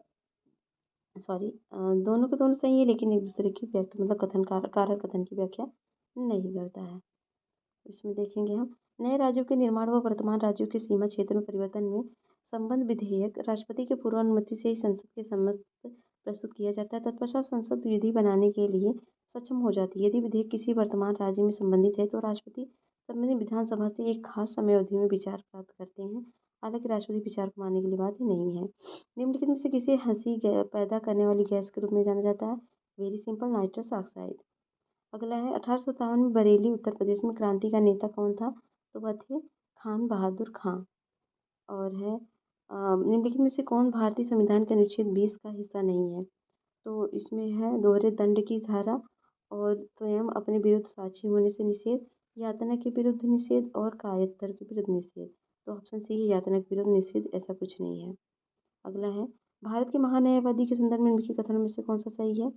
सॉरी, दोनों के दोनों सही है लेकिन एक दूसरे की व्याख्या मतलब कारण कथन की व्याख्या नहीं करता है। इसमें देखेंगे हम नए राज्यों के निर्माण व वर्तमान राज्यों के सीमा क्षेत्र में परिवर्तन में संबंध विधेयक राष्ट्रपति के पूर्व अनुमति से ही संसद के समक्ष प्रस्तुत किया जाता है। तत्पश्चात संसद विधि बनाने के लिए सक्षम हो जाती है। यदि विधेयक किसी वर्तमान राज्य में संबंधित है तो राष्ट्रपति संबंधित विधानसभा से एक खास समय अवधि में विचार प्राप्त करते हैं। हालांकि राष्ट्रपति विचार को मानने के लिए बाध्य नहीं है। निम्नलिखित में से किसे हंसी पैदा करने वाली गैस के रूप में जाना जाता है? Very simple, nitrous oxide. अगला है 1857 में बरेली उत्तर प्रदेश में क्रांति का नेता कौन था? तो वह थे खान बहादुर खां। और है निम्नलिखित में से कौन भारतीय संविधान के अनुच्छेद 20 का हिस्सा नहीं है? तो इसमें है दोहरे दंड की धारा और स्वयं अपने विरुद्ध साक्षी होने से निषेध, यातना के विरुद्ध निषेध और कायरता के विरुद्ध निषेध। तो ऑप्शन सी है यातना के विरुद्ध निषेध, ऐसा कुछ नहीं है। अगला है भारत के महान्यायवादी के संदर्भ में निम्नलिखित कथनों में से कौन सा सही है?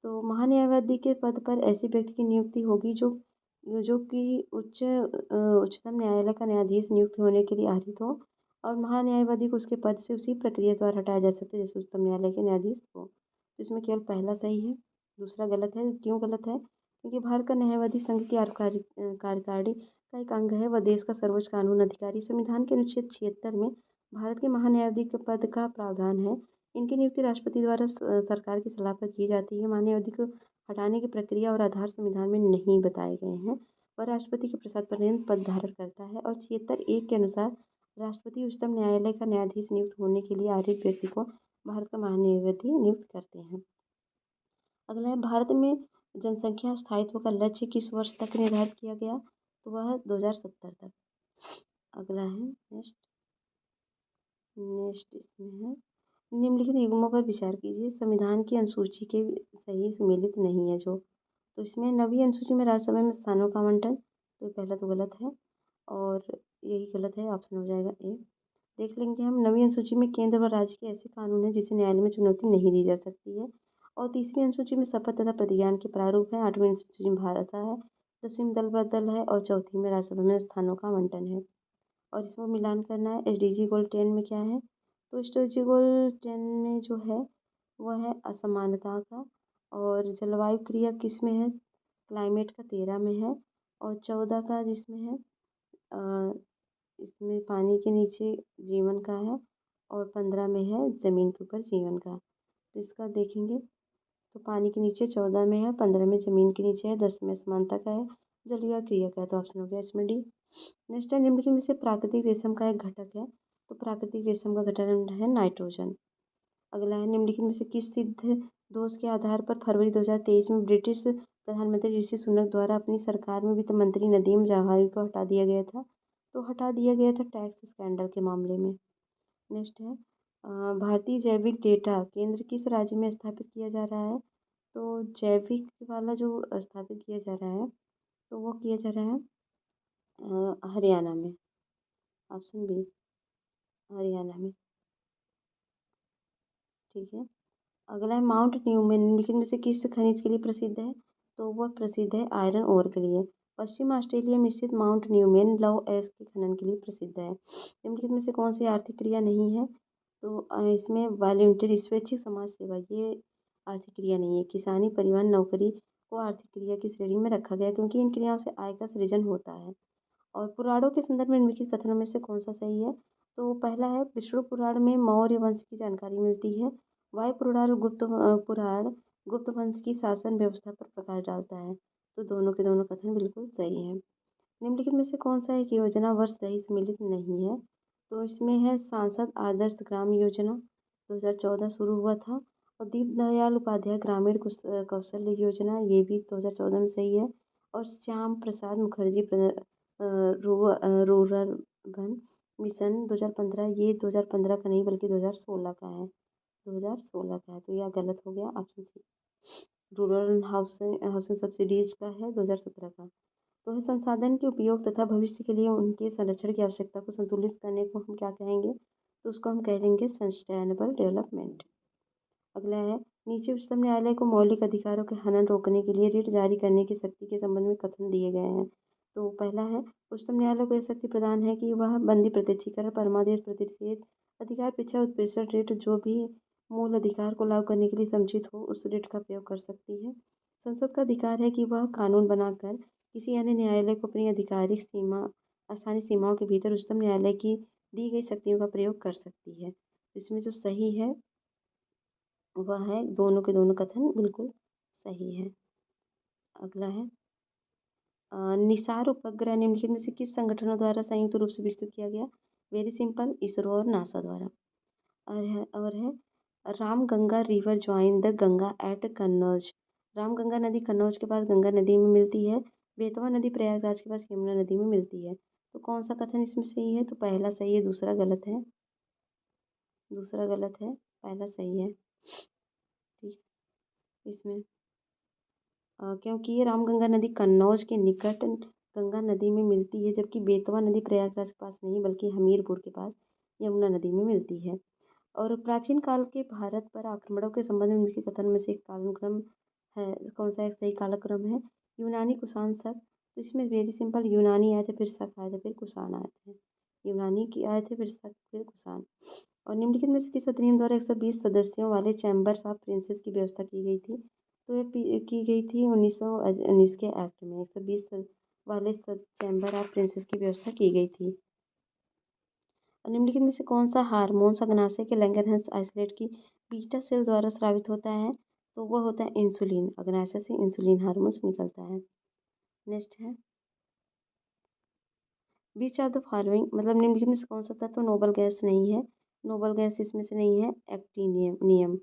तो महान्यायवादी के पद पर ऐसे व्यक्ति की नियुक्ति होगी जो जो कि उच्चतम न्यायालय का न्यायाधीश नियुक्त होने के लिए आहरित हो और महान्यायवादी को उसके पद से उसी प्रक्रिया द्वारा हटाया जा सकता है जैसे उच्चतम न्यायालय के न्यायाधीश को। तो इसमें केवल पहला सही है, दूसरा गलत है। क्यों गलत है? क्योंकि भारत का न्यायवादी संघ की कार्यकारिणी का एक अंग है, वह देश का सर्वोच्च कानून अधिकारी। संविधान के अनुच्छेद 76 में भारत के महान्यायाधीश के पद का प्रावधान है। इनकी नियुक्ति राष्ट्रपति द्वारा सरकार की सलाह पर की जाती है। महान्यायाधीश को हटाने की प्रक्रिया और आधार संविधान में नहीं बताए गए हैं। वह राष्ट्रपति के प्रसाद पर्यंत पद धारण करता है और 76(1) के अनुसार राष्ट्रपति उच्चतम न्यायालय का न्यायाधीश नियुक्त होने के लिए आहरित व्यक्ति को भारत का महान्यायाधीश नियुक्त करते हैं। अगला है भारत में जनसंख्या स्थायित्व का लक्ष्य किस वर्ष तक निर्धारित किया गया? तो वह 2070 तक। अगला है नेक्स्ट इसमें है निम्नलिखित युग्मों पर विचार कीजिए। संविधान की अनुसूची के सही सुमेलित नहीं है जो, तो इसमें नवीं अनुसूची में राज्यसभा में स्थानों का आवंटन, तो पहला तो गलत है और यही गलत है, ऑप्शन हो जाएगा ए। देख लेंगे हम नवीं अनुसूची में केंद्र व राज्य के ऐसे कानून हैं जिसे न्यायालय में चुनौती नहीं दी जा सकती है और तीसरी अनुसूची में शपथ तथा प्रतिज्ञान के प्रारूप हैं। 8वीं अनुसूची में भाषा है। 10वीं में दल बदल है और चौथी में राज्यसभा में स्थानों का आवंटन है। और इसमें मिलान करना है। SDG गोल 10 में क्या है, तो SDG गोल 10 में जो है वह है असमानता का। और जलवायु क्रिया किस में है, क्लाइमेट का 13 में है। और 14 का जिसमें है इसमें पानी के नीचे जीवन का है। और 15 में है ज़मीन के ऊपर जीवन का। तो इसका देखेंगे तो पानी के नीचे 14 में है, 15 में ज़मीन के नीचे है, 10 में समानता का है, जलीय क्रिया का है। तो ऑप्शन हो गया इसमें डी। नेक्स्ट है निम्नलिखित में से प्राकृतिक रेशम का एक घटक है, तो प्राकृतिक रेशम का घटक है नाइट्रोजन। अगला है निम्नलिखित में से किस सिद्ध दोष के आधार पर फरवरी 2023 में ब्रिटिश प्रधानमंत्री ऋषि सुनक द्वारा अपनी सरकार में वित्त मंत्री नदीम जवाहिरी को हटा दिया गया था, तो हटा दिया गया था टैक्स स्कैंडल के मामले में। नेक्स्ट है भारतीय जैविक डेटा केंद्र किस राज्य में स्थापित किया जा रहा है, तो जैविक वाला जो स्थापित किया जा रहा है तो वो किया जा रहा है हरियाणा में। ऑप्शन बी हरियाणा में। ठीक है। अगला है माउंट न्यूमेन निम्नलिखित में से किस खनिज के लिए प्रसिद्ध है, तो वह प्रसिद्ध है आयरन ओर के लिए। पश्चिम ऑस्ट्रेलिया में स्थित माउंट न्यूमेन लौह अयस्क के खनन के लिए प्रसिद्ध है। निम्नलिखित में से कौन सी आर्थिक क्रिया नहीं है, तो इसमें वॉलंटरी स्वैच्छिक समाज सेवा ये आर्थिक क्रिया नहीं है। किसानी, परिवहन, नौकरी को आर्थिक क्रिया की श्रेणी में रखा गया क्योंकि इन क्रियाओं से आय का सृजन होता है। और पुराणों के संदर्भ में निम्नलिखित कथनों में से कौन सा सही है, तो पहला है विष्णु पुराण में मौर्य वंश की जानकारी मिलती है। वायु पुराण पुराण गुप्त वंश की शासन व्यवस्था पर प्रकाश डालता है। तो दोनों के दोनों कथन बिल्कुल सही हैं। निम्नलिखित में से कौन सा एक योजना वर्ष सही सम्मिलित नहीं है, तो इसमें है सांसद आदर्श ग्राम योजना 2014 शुरू हुआ था। और दीनदयाल उपाध्याय ग्रामीण कौशल्य योजना ये भी 2014 में सही है। और Shyam Prasad Mukherjee rural urban mission 2015 ये 2015 का नहीं बल्कि 2016 का है। 2016 का है, तो यह गलत हो गया option C. Rural housing housing subsidies का है 2017 का। तो है संसाधन के उपयोग तथा भविष्य के लिए उनके संरक्षण की आवश्यकता को संतुलित करने को हम क्या कहेंगे, तो उसको हम कहेंगे सस्टेनेबल डेवलपमेंट। अगला है नीचे उच्चतम न्यायालय को मौलिक अधिकारों के हनन रोकने के लिए रिट जारी करने की शक्ति के संबंध में कथन दिए गए हैं। तो पहला है उच्चतम न्यायालय को यह शक्ति प्रदान है कि वह बंदी प्रत्यक्षीकरण परमादेश प्रतिषेध अधिकार पीछा उत्प्रेषण रिट जो भी मूल अधिकार को लागू करने के लिए समुचित हो उस रिट का प्रयोग कर सकती है। संसद का अधिकार है कि वह कानून बनाकर किसी अन्य न्यायालय को अपनी आधिकारिक सीमा स्थानीय सीमाओं के भीतर उच्चतम न्यायालय की दी गई शक्तियों का प्रयोग कर सकती है। इसमें जो सही है वह है दोनों के दोनों कथन बिल्कुल सही है। अगला है निसार उपग्रह निम्नलिखित में से किस संगठनों द्वारा संयुक्त रूप से विकसित किया गया, वेरी सिंपल इसरो और नासा द्वारा। और है Ramganga river join the Ganga at Kannauj. Ramganga नदी कन्नौज के पास गंगा नदी में मिलती है। बेतवा नदी प्रयागराज के पास यमुना नदी में मिलती है। तो कौन सा कथन इसमें सही है, तो पहला सही है, दूसरा गलत है। दूसरा गलत है, पहला सही है। ठीक। इसमें क्योंकि ये रामगंगा नदी कन्नौज के निकट गंगा नदी में मिलती है, जबकि बेतवा नदी प्रयागराज के पास नहीं बल्कि हमीरपुर के पास यमुना नदी में मिलती है। और प्राचीन काल के भारत पर आक्रमणों के संबंध में उनके कथन में से एक कालक्रम है, कौन सा एक सही कालक्रम है, यूनानी कुषाण शक। तो इसमें वेरी सिंपल यूनानी आए थे फिर शक आए थे फिर कुषाण आए थे। यूनानी की आए थे फिर शक फिर कुषाण। और निम्नलिखित में से किस अधिनियम द्वारा 120 सदस्यों वाले चैम्बर्स ऑफ प्रिंसेस की व्यवस्था की गई थी, तो ये की गई थी 1919 के एक्ट में 120 वाले चैम्बर ऑफ प्रिंसेस की व्यवस्था की गई थी। निम्नलिखित में से कौन सा हार्मोन अग्नाशय के लैंगरहैंस आइसोलेट की बीटा सेल द्वारा स्रावित होता है, तो वह होता है इंसुलिन। अग्नाशय से इंसुलिन हार्मोन निकलता है। नेक्स्ट है बीच ऑफ द फॉलोइंग मतलब निम्नलिखित में से कौन सा तत्व नोबल गैस नहीं है, नोबल गैस इसमें से नहीं है एक्टीनियम।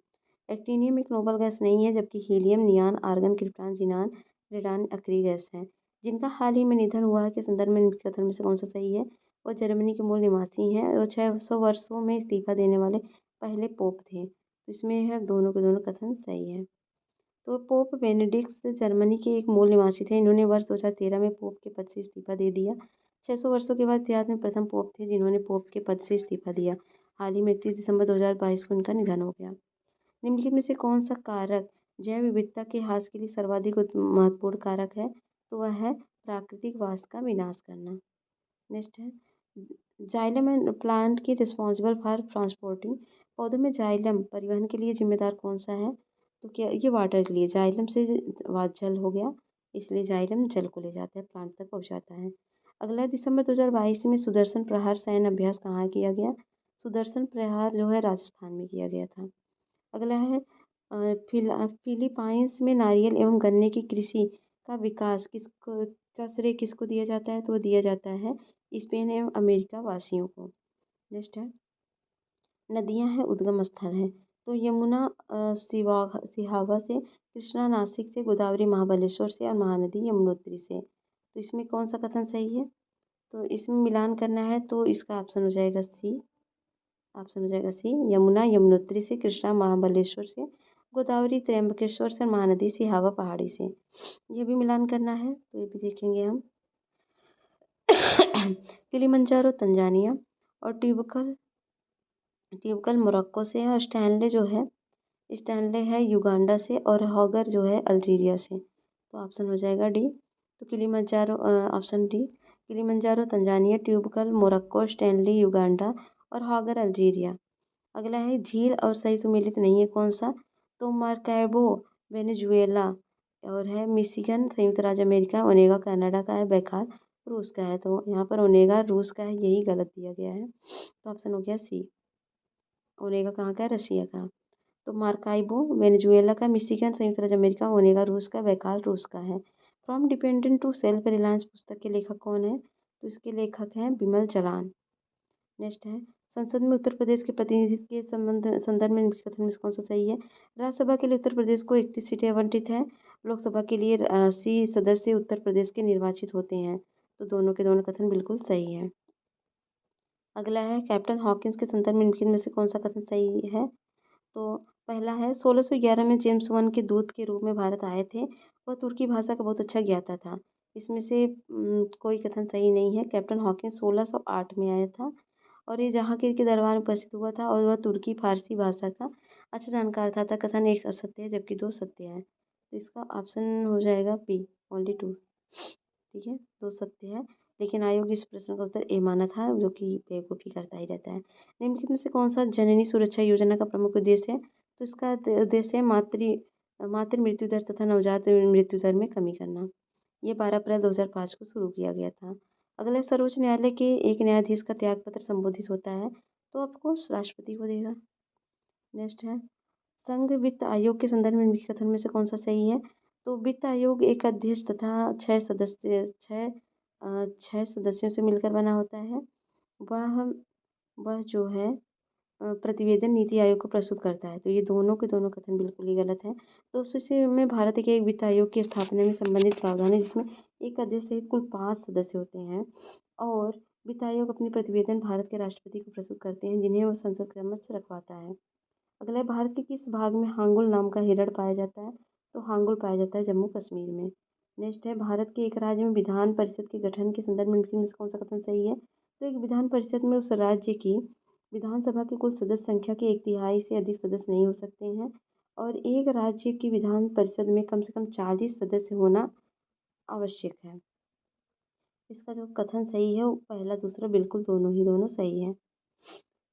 एक्टीनियम एक नोबल गैस नहीं है, जबकि helium, neon, argon, krypton, xenon, radon अक्रिय गैस हैं जिनका हाल ही में निधन हुआ है के संदर्भ में निम्नलिखित कथन में से कौन सा सही है। वो जर्मनी के मूल निवासी हैं और 600 वर्षों में इस्तीफा देने वाले पहले पोप थे। तो इसमें है दोनों के दोनों कथन सही है। तो पोप बेनेडिक्ट जर्मनी के एक मूल निवासी थे। इन्होंने वर्ष 2013 में पोप के पद से इस्तीफा दे दिया। 600 वर्षों के बाद इतिहास में प्रथम पोप थे जिन्होंने पोप के पद से इस्तीफा दिया। हाल ही में 31 दिसंबर 2022 को उनका निधन हो गया। निम्नलिखित में से कौन सा कारक जैव विविधता के ह्रास के लिए सर्वाधिक महत्वपूर्ण कारक है तो वह है प्राकृतिक वास का विनाश करना। नेक्स्ट है जाइलम एंड प्लांट की रिस्पॉन्सिबल फॉर ट्रांसपोर्टिंग। पौधों में जाइलम परिवहन के लिए जिम्मेदार कौन सा है? तो क्या ये वाटर के लिए, जाइलम से जल हो गया, इसलिए जाइलम जल को ले जाता है, प्लांट तक पहुंचाता है। अगला है दिसंबर 2022 में सुदर्शन प्रहार सैन्य अभ्यास कहाँ किया गया? सुदर्शन प्रहार जो है राजस्थान में किया गया था। अगला है फिलीपाइंस में नारियल एवं गन्ने की कृषि का विकास किसको का श्रेय किसको दिया जाता है? तो वो दिया जाता है स्पेन एवं अमेरिका वासियों को। नेक्स्ट है नदियां हैं उद्गम स्थल है तो यमुना सिहावा से, कृष्णा नासिक से, गोदावरी महाबलेश्वर से और महानदी यमुनोत्री से। तो इसमें कौन सा कथन सही है? तो इसमें मिलान करना है तो इसका ऑप्शन हो जाएगा सी। ऑप्शन हो जाएगा सी, यमुना यमुनोत्री से, कृष्णा महाबलेश्वर से, गोदावरी त्र्यंबकेश्वर से, महानदी सिहावा पहाड़ी से। ये भी मिलान करना है तो ये भी देखेंगे हम। किलिमंजारो तंजानिया और ट्यूबकल मोरक्को से है और स्टैनले जो है स्टैनले है युगांडा से और हॉगर जो है अल्जीरिया से। तो ऑप्शन हो जाएगा डी। तो Kilimanjaro option D Kilimanjaro Tanzania, Toubkal Morocco, Stanley Uganda और हॉगर अल्जीरिया। अगला है झील और सही सुमेलित नहीं है कौन सा? तो मार्कैबो वेनेजुएला और है मिशिगन संयुक्त राज्य अमेरिका, ओनेगा कनाडा का है, बैकाल रूस का है। तो यहाँ पर ओनेगा रूस का है, यही गलत दिया गया है। तो ऑप्शन हो गया सी। ओनेगा कहाँ का है? रशिया का। तो मार्काइबो वेनेजुएला का, मिशिगन संयुक्त राज्य अमेरिका, ओनेगा रूस का, बैकाल रूस का है। From dependent to self reliance पुस्तक के लेखक कौन है? तो इसके लेखक हैं बिमल जलान। नेक्स्ट है संसद में उत्तर प्रदेश के प्रतिनिधित्व के संदर्भ में निम्नलिखित कथन में से कौन सा सही है? राज्यसभा के लिए उत्तर प्रदेश को 31 सीटें आवंटित हैं। लोकसभा के लिए 80 सदस्य उत्तर प्रदेश के निर्वाचित होते हैं। तो दोनों के दोनों कथन बिल्कुल सही है। अगला है कैप्टन हॉकिंस के संदर्भ में निम्नलिखित में से कौन सा कथन सही है? तो पहला है 1611 में जेम्स वन के दूत के रूप में भारत आए थे। वह तुर्की भाषा का बहुत अच्छा ज्ञाता था। इसमें से कोई कथन सही नहीं है। कैप्टन हॉकिंस 1608 में आया था और ये जहांगीर के दरबार में उपस्थित हुआ था और वह तुर्की फारसी भाषा का अच्छा जानकार था। कथन एक असत्य है जबकि दो सत्य है। तो इसका ऑप्शन हो जाएगा बी, ओनली टू। ठीक है, दो सत्य है लेकिन आयोग इस प्रश्न का उत्तर ए माना था, जो कि बेवकूफ़ी करता ही रहता है। निम्नलिखित में से कौन सा जननी सुरक्षा योजना का प्रमुख उद्देश्य है? तो इसका उद्देश्य है मातृ मृत्यु दर तथा नवजात मृत्यु दर में कमी करना। ये 12 अप्रैल 2005 को शुरू किया गया था। अगला सर्वोच्च न्यायालय के एक न्यायाधीश का त्यागपत्र संबोधित होता है तो ऑफकोर्स राष्ट्रपति को देगा। नेक्स्ट है संघ वित्त आयोग के संदर्भ में निम्नलिखित कथन में से कौन सा सही है? तो वित्त आयोग एक अध्यक्ष तथा 6 सदस्यों से मिलकर बना होता है। वह वह जो है प्रतिवेदन नीति आयोग को प्रस्तुत करता है। तो ये दोनों के दोनों कथन बिल्कुल ही गलत है। तो उसी में भारत के एक वित्त आयोग की स्थापना में संबंधित प्रावधान है जिसमें एक अध्यक्ष सहित कुल 5 सदस्य होते हैं और वित्त आयोग अपने प्रतिवेदन भारत के राष्ट्रपति को प्रस्तुत करते हैं जिन्हें वो संसद के समक्ष रखवाता है। अगला है भारत के किस भाग में हांगुल नाम का हिरण पाया जाता है? तो हांगुल पाया जाता है जम्मू कश्मीर में। नेक्स्ट है भारत के एक राज्य में विधान परिषद के गठन के संदर्भ में इनमें से कौन सा कथन सही है? तो एक विधान परिषद में उस राज्य की विधानसभा की कुल सदस्य संख्या के 1/3 से अधिक सदस्य नहीं हो सकते हैं और एक राज्य की विधान परिषद में कम से कम 40 सदस्य होना आवश्यक है। इसका जो कथन सही है वो पहला दूसरा बिल्कुल दोनों सही है।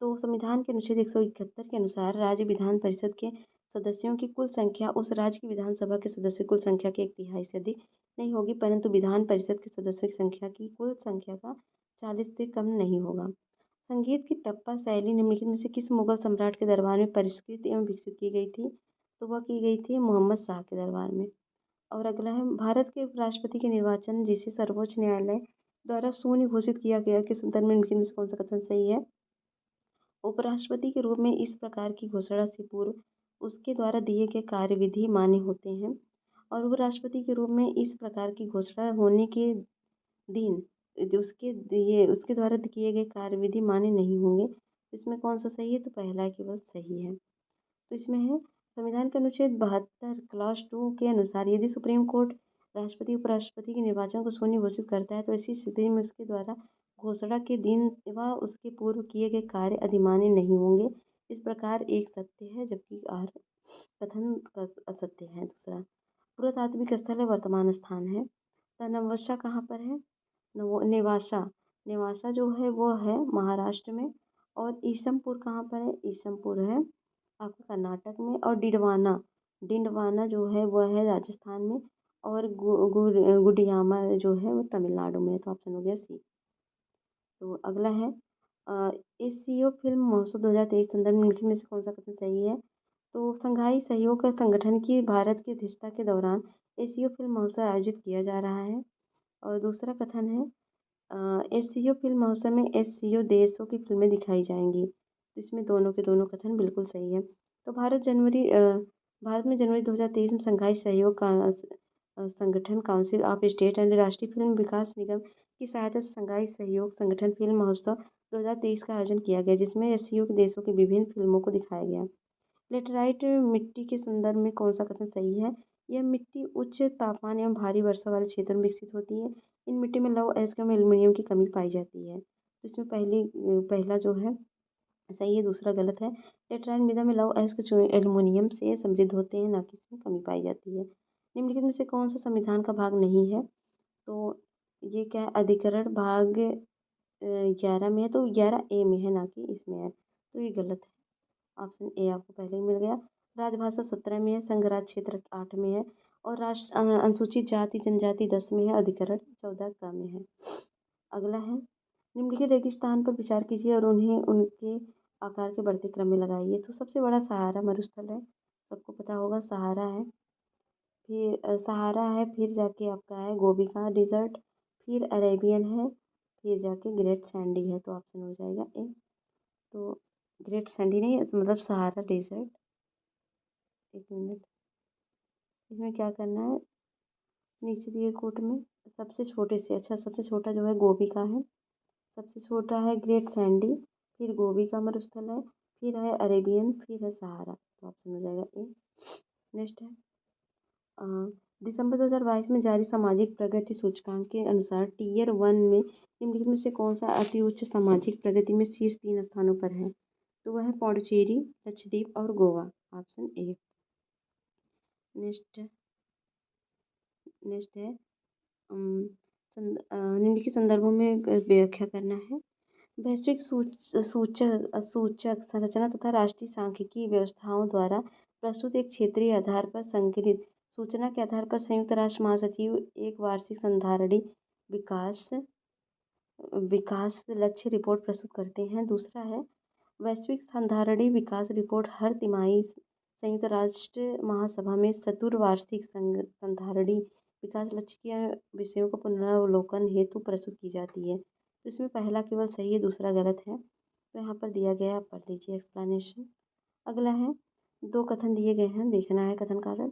तो संविधान के अनुच्छेद 171 के अनुसार राज्य विधान परिषद के सदस्यों की कुल संख्या उस राज्य की विधानसभा के सदस्यों की कुल संख्या के 1/3 से अधिक नहीं होगी, परंतु विधान परिषद के सदस्यों की संख्या की कुल संख्या का 40 से कम नहीं होगा। संगीत की टप्पा शैली निम्नलिखित में से किस मुगल सम्राट के दरबार में परिष्कृत एवं विकसित की गई थी? तो वह की गई थी मोहम्मद शाह के दरबार में। और अगला है भारत के उपराष्ट्रपति के निर्वाचन जिसे सर्वोच्च न्यायालय द्वारा शून्य घोषित किया गया के संदर्भ में निम्नलिखित में से कौन सा कथन सही है? उपराष्ट्रपति के रूप में इस प्रकार की घोषणा से पूर्व उसके द्वारा दिए गए कार्यविधि मान्य होते हैं और उपराष्ट्रपति के रूप में इस प्रकार की घोषणा होने के दिन उसके द्वारा किए गए कार्यविधि मान्य नहीं होंगे। इसमें कौन सा सही है? तो पहला केवल सही है। तो इसमें है संविधान के अनुच्छेद 72 क्लॉज 2 के अनुसार यदि सुप्रीम कोर्ट राष्ट्रपति उपराष्ट्रपति के निर्वाचन को शून्य घोषित करता है तो ऐसी स्थिति में उसके द्वारा घोषणा के दिन व उसके पूर्व किए गए कार्य अधिमान्य नहीं होंगे। इस प्रकार एक सत्य है जबकि आर कथन असत्य है। दूसरा, पुरातात्विक स्थल है, वर्तमान स्थान है। तो नवसा कहाँ पर है? नेवासा, नेवासा जो है वो है महाराष्ट्र में। और ईसमपुर कहाँ पर है? ईसमपुर है आपका कर्नाटक में। और डिडवाना, डिंडवाना जो है वो है राजस्थान में। और गुडियामा जो है वो तमिलनाडु में है। तो ऑप्शन हो गया सी। तो अगला है एससीओ फिल्म महोत्सव 2023 संदर्भ निम्नलिखित में से कौन सा कथन सही है? तो शंघाई सहयोग संगठन की भारत की अध्यक्षता के दौरान एससीओ फिल्म महोत्सव आयोजित किया जा रहा है। और दूसरा कथन है एससीओ फिल्म महोत्सव में एससीओ देशों की फिल्में दिखाई जाएंगी। तो इसमें दोनों के दोनों कथन बिल्कुल सही है। तो भारत में जनवरी 2023 में शंघाई सहयोग का संगठन काउंसिल ऑफ स्टेट एंड राष्ट्रीय फिल्म विकास निगम की सहायता से शंघाई सहयोग संगठन फिल्म महोत्सव 2023 का आयोजन किया गया, जिसमें एससीओ के देशों की विभिन्न फिल्मों को दिखाया गया। लेटराइट मिट्टी के संदर्भ में कौन सा कथन सही है? यह मिट्टी उच्च तापमान एवं भारी वर्षा वाले क्षेत्र में विकसित होती है। इन मिट्टी में लौह अयस्क एवं एल्युमिनियम की कमी पाई जाती है। तो इसमें पहला जो है सही है, दूसरा गलत है। लेटराइट मृदा में लौह अयस्क जो एल्युमिनियम से समृद्ध होते हैं, ना कि इसमें कमी पाई जाती है। निम्नलिखित में से कौन सा संविधान का भाग नहीं है? तो ये क्या है? अधिकरण भाग 11 में है, तो 11A में है, ना कि इसमें है। तो ये गलत है। ऑप्शन ए आपको पहले ही मिल गया। राजभाषा 17 में है, संघ राज्य क्षेत्र 8 में है। और अनुसूचित जाति जनजाति 10 में है, अधिकरण 14 का में है। अगला है निम्नलिखित रेगिस्तान पर विचार कीजिए और उन्हें उनके आकार के बढ़ते क्रम में लगाइए। तो सबसे बड़ा सहारा मरुस्थल है, सबको पता होगा सहारा है। फिर सहारा है, फिर जाके आपका है गोबी का डिज़र्ट, फिर अरेबियन है, फिर जाके ग्रेट सैंडी है। तो ऑप्शन हो जाएगा ए। तो ग्रेट सैंडी नहीं मतलब सहारा डिज़र्ट। एक मिनट, इसमें क्या करना है? नीचे दिए कोट में सबसे छोटे से अच्छा सबसे छोटा जो है गोबी का है, सबसे छोटा है ग्रेट सैंडी, फिर गोबी का मरुस्थल है, फिर है अरेबियन, फिर है सहारा। तो ऑप्शन हो जाएगा ए। नेक्स्ट है अ, दिसंबर 2022 में जारी सामाजिक प्रगति सूचकांक के अनुसार टियर 1 में निम्नलिखित में से कौन सा अति उच्च सामाजिक प्रगति में शीर्ष 3 स्थानों पर है? तो वह है पौंडुचेरी, लक्षद्वीप और Goa. Option A. Next next है निम्नलिखित संदर्भों में व्याख्या करना है। वैश्विक सूचक संरचना तथा राष्ट्रीय सांख्यिकी व्यवस्थाओं द्वारा प्रस्तुत एक क्षेत्रीय आधार पर संकलित सूचना के आधार पर संयुक्त राष्ट्र महासचिव एक वार्षिक संधारणी विकास विकास लक्ष्य रिपोर्ट प्रस्तुत करते हैं। दूसरा है वैश्विक संधारणी विकास रिपोर्ट हर तिमाही संयुक्त राष्ट्र महासभा में चतुर्वार्षिक संधारणी विकास लक्ष्य के विषयों का पुनरावलोकन हेतु प्रस्तुत की जाती है। तो इसमें पहला केवल सही है, दूसरा गलत है। तो यहाँ पर दिया गया है, आप पढ़ लीजिए एक्सप्लेनेशन। अगला है दो कथन दिए गए हैं, देखना है कथन कारण।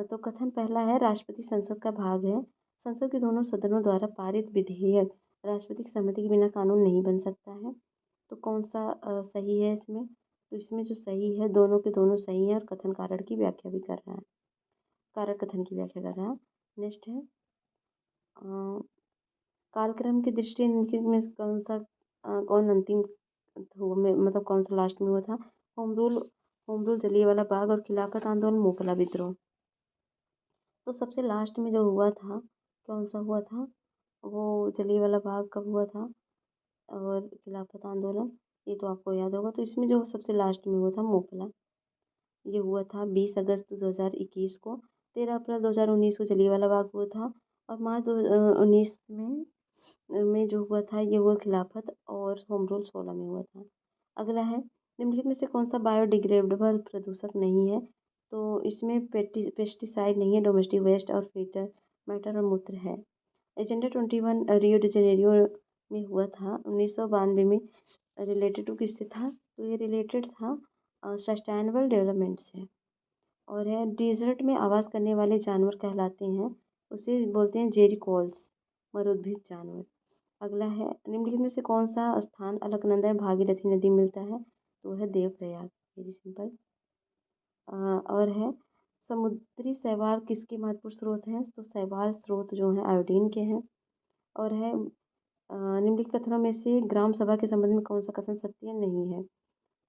तो कथन पहला है राष्ट्रपति संसद का भाग है। संसद के दोनों सदनों द्वारा पारित विधेयक राष्ट्रपति की सहमति के बिना कानून नहीं बन सकता है। तो कौन सा सही है इसमें? तो इसमें जो सही है दोनों के दोनों सही हैं और कथन कारण की व्याख्या भी कर रहा है, कारक कथन की व्याख्या कर रहा है। नेक्स्ट है कालक्रम की दृष्टि में कौन अंतिम हुआ में मतलब कौन सा लास्ट में हुआ था? होम रूल जलियांवाला बाग और खिलाफत आंदोलन मोपला विद्रोह। तो सबसे लास्ट में जो हुआ था कौन सा हुआ था? वो जलियांवाला बाग कब हुआ था और खिलाफत आंदोलन ये तो आपको याद होगा। तो इसमें जो सबसे लास्ट में हुआ था मोपला, ये हुआ था 20 अगस्त 2021 को। 13 अप्रैल 2019 को जलियांवाला बाग हुआ था। और मार्च 2019 में जो हुआ था ये हुआ खिलाफत, और होम रूल 16 में हुआ था। अगला है निम्नलिखित में से कौन सा बायोडिग्रेडेबल प्रदूषक नहीं है? तो इसमें पेस्टिसाइड नहीं है, डोमेस्टिक वेस्ट और फीटर मैटर और मूत्र है। एजेंडा 21 रियो डी जेनेरियो में हुआ था 1992 में। रिलेटेड टू किससे था? तो ये रिलेटेड था सस्टेनेबल डेवलपमेंट से। और है डिजर्ट में आवास करने वाले जानवर कहलाते हैं, उसे बोलते हैं जेरिकॉल्स, मरुद्भिद जानवर। अगला है निम्नलिखित में से कौन सा स्थान अलकनंदा में भागीरथी नदी मिलता है? तो है देवप्रयाग, वेरी सिंपल। और है समुद्री शैवाल किसके महत्वपूर्ण स्रोत हैं? तो शैवाल स्रोत जो हैं आयोडीन के हैं। और है निम्नलिखित कथनों में से ग्राम सभा के संबंध में कौन सा कथन सत्य नहीं है?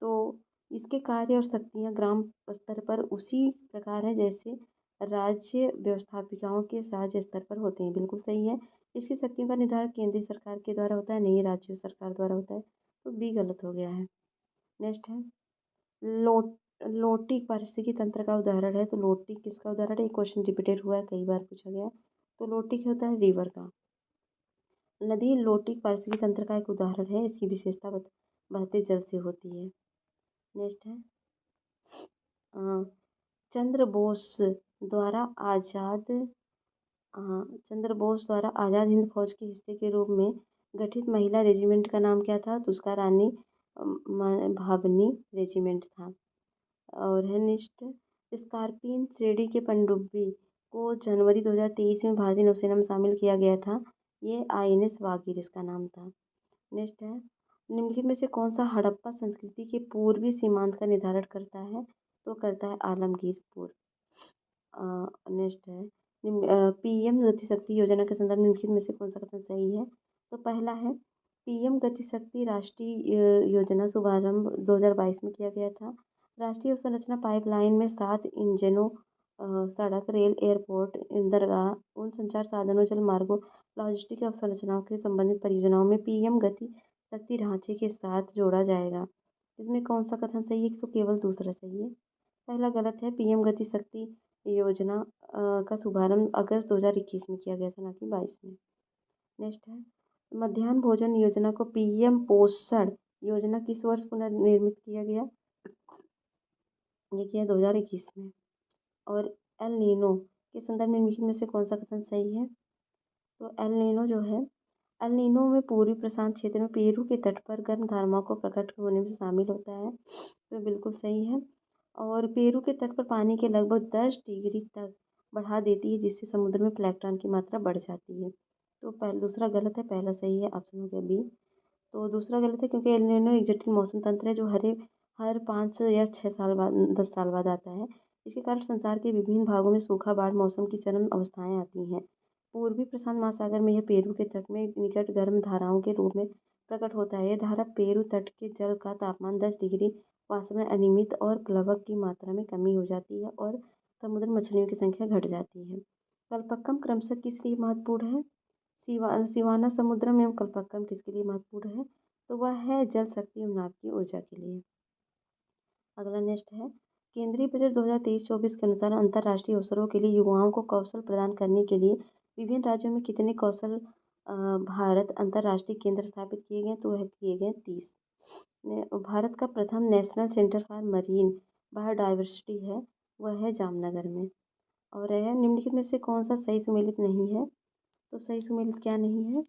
तो इसके कार्य और शक्तियाँ ग्राम स्तर पर उसी प्रकार हैं जैसे राज्य व्यवस्थापिकाओं के राज्य स्तर पर होते हैं। बिल्कुल सही है। इसकी शक्तियों का निर्धारण केंद्रीय सरकार के द्वारा होता है, नहीं राज्य सरकार द्वारा होता है। तो बी गलत हो गया है। नेक्स्ट है लोट लोटिक पारिस्थितिकी तंत्र का उदाहरण है। तो लोटिक किसका उदाहरण है? ये क्वेश्चन रिपीटेड हुआ है, कई बार पूछा गया है। तो लोटिक होता है रिवर का। नदी लोटिक पारिस्थितिकी तंत्र का एक उदाहरण है। इसकी विशेषता बहते जल से होती है। नेक्स्ट है अ, चंद्र बोस द्वारा आज़ाद अ, चंद्र बोस द्वारा आज़ाद हिंद फौज के हिस्से के रूप में गठित महिला रेजिमेंट का नाम क्या था? तो उसका रानी भावनी रेजिमेंट था। और है नेक्स्ट स्कॉर्पियन श्रेणी के पनडुब्बी को जनवरी 2023 में भारतीय नौसेना में शामिल किया गया था। ये आईएनएस वागीर इसका नाम था। नेक्स्ट है निम्नलिखित में से कौन सा हड़प्पा संस्कृति के पूर्वी सीमांत का निर्धारण करता है? तो करता है आलमगीरपुर। नेक्स्ट है पीएम गति शक्ति योजना के संदर्भ में निम्नलिखित में से कौन सा कथन सही है? तो पहला है पीएम गति शक्ति राष्ट्रीय योजना शुभारंभ 2022 में किया गया था। राष्ट्रीय अवसंरचना पाइपलाइन में 7 इंजनों सड़क, रेल, एयरपोर्ट, बंदरगाह, उन संचार साधनों, जल मार्गों, लॉजिस्टिक अवसंरचनाओं के संबंधित परियोजनाओं में पीएम गति शक्ति ढांचे के साथ जोड़ा जाएगा। इसमें कौन सा कथन सही है? तो केवल दूसरा सही है। पहला गलत है। पीएम गति शक्ति योजना का शुभारंभ अगस्त 2021 में किया गया था, ना कि 22 में। नेक्स्ट है मध्याह्न भोजन योजना को पीएम पोषण योजना किस वर्ष पुनर्निर्मित किया गया? ये किया 2021 में। और एल नीनो के संदर्भ में निम्नलिखित में से कौन सा कथन सही है? तो एल नीनो जो है एल नीनो में पूर्वी प्रशांत क्षेत्र में पेरू के तट पर गर्म धारणाओं को प्रकट होने में शामिल होता है। तो बिल्कुल सही है। और पेरू के तट पर पानी के लगभग 10 डिग्री तक बढ़ा देती है, जिससे समुद्र में प्लैंकटन की मात्रा बढ़ जाती है। तो दूसरा गलत है, पहला सही है। ऑप्शन हो गया बी। तो दूसरा गलत है क्योंकि एल नीनो एक जटिल मौसम तंत्र है जो हर 5 या 6 साल बाद 10 साल बाद आता है। इसके कारण संसार के विभिन्न भागों में सूखा, बाढ़, मौसम की चरम अवस्थाएं आती हैं। पूर्वी प्रशांत महासागर में यह पेरू के तट में निकट गर्म धाराओं के रूप में प्रकट होता है। यह धारा पेरू तट के जल का तापमान 10 डिग्री वास्तव में अनियमित और प्लवक की मात्रा में कमी हो जाती है और समुद्र मछलियों की संख्या घट जाती है। कल्पक्कम क्रमशः किस लिए महत्वपूर्ण है? सिवाना समुद्रम एवं कल्पक्कम किसके लिए महत्वपूर्ण है? तो वह है जल शक्ति एवं नाव की ऊर्जा के लिए। अगला नेक्स्ट है केंद्रीय बजट 2023-24 के अनुसार अंतर्राष्ट्रीय अवसरों के लिए युवाओं को कौशल प्रदान करने के लिए विभिन्न राज्यों में कितने कौशल भारत अंतर्राष्ट्रीय केंद्र स्थापित किए गए? तो वह किए गए 30। भारत का प्रथम national centre for marine biodiversity है, वह है जामनगर में। और है निम्नलिखित में से कौन सा सही सुमेलित नहीं है? तो सही सुमेलित क्या नहीं है?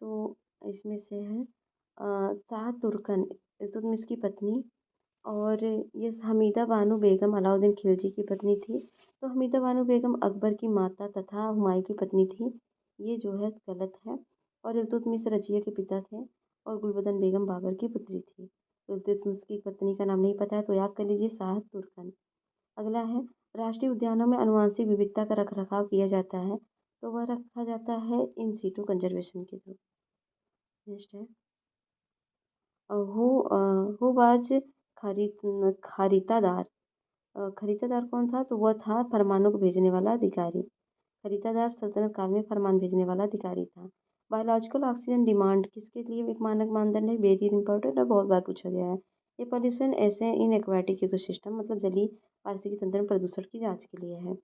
तो इसमें से है शाह तुर्कन इल्तुतमिश की पत्नी। और ये हमीदा बानो बेगम अलाउद्दीन खिलजी की पत्नी थी। तो हमीदा बानो बेगम अकबर की माता तथा हुमायूं की पत्नी थी। ये जो है गलत है। और इल्तुतमिश रजिया के पिता थे और गुलबदन बेगम बाबर की पुत्री थी। तो इल्तुतमिश की पत्नी का नाम नहीं पता है तो याद कर लीजिए शाह तुर्कन। अगला है राष्ट्रीय उद्यानों में अनुवांशिक विविधता का रखरखाव किया जाता है। तो वह रखा जाता है इन सीटू कंजर्वेशन के थ्रू। नेक्स्ट है हु हु वाज खरीदादार खरीदादार कौन था? तो वह था फरमानों को भेजने वाला अधिकारी। खरीदादार सल्तनत काल में फरमान भेजने वाला अधिकारी था। बायोलॉजिकल ऑक्सीजन डिमांड किसके लिए एक मानक मानदंड है? वेरी इंपॉर्टेंट है, बहुत बार पूछा गया है। ये पॉल्यूशन ऐसे इन एक्वाटिक इकोसिस्टम मतलब जलीय पारिस्थितिकी तंत्र में प्रदूषण की जांच के लिए है।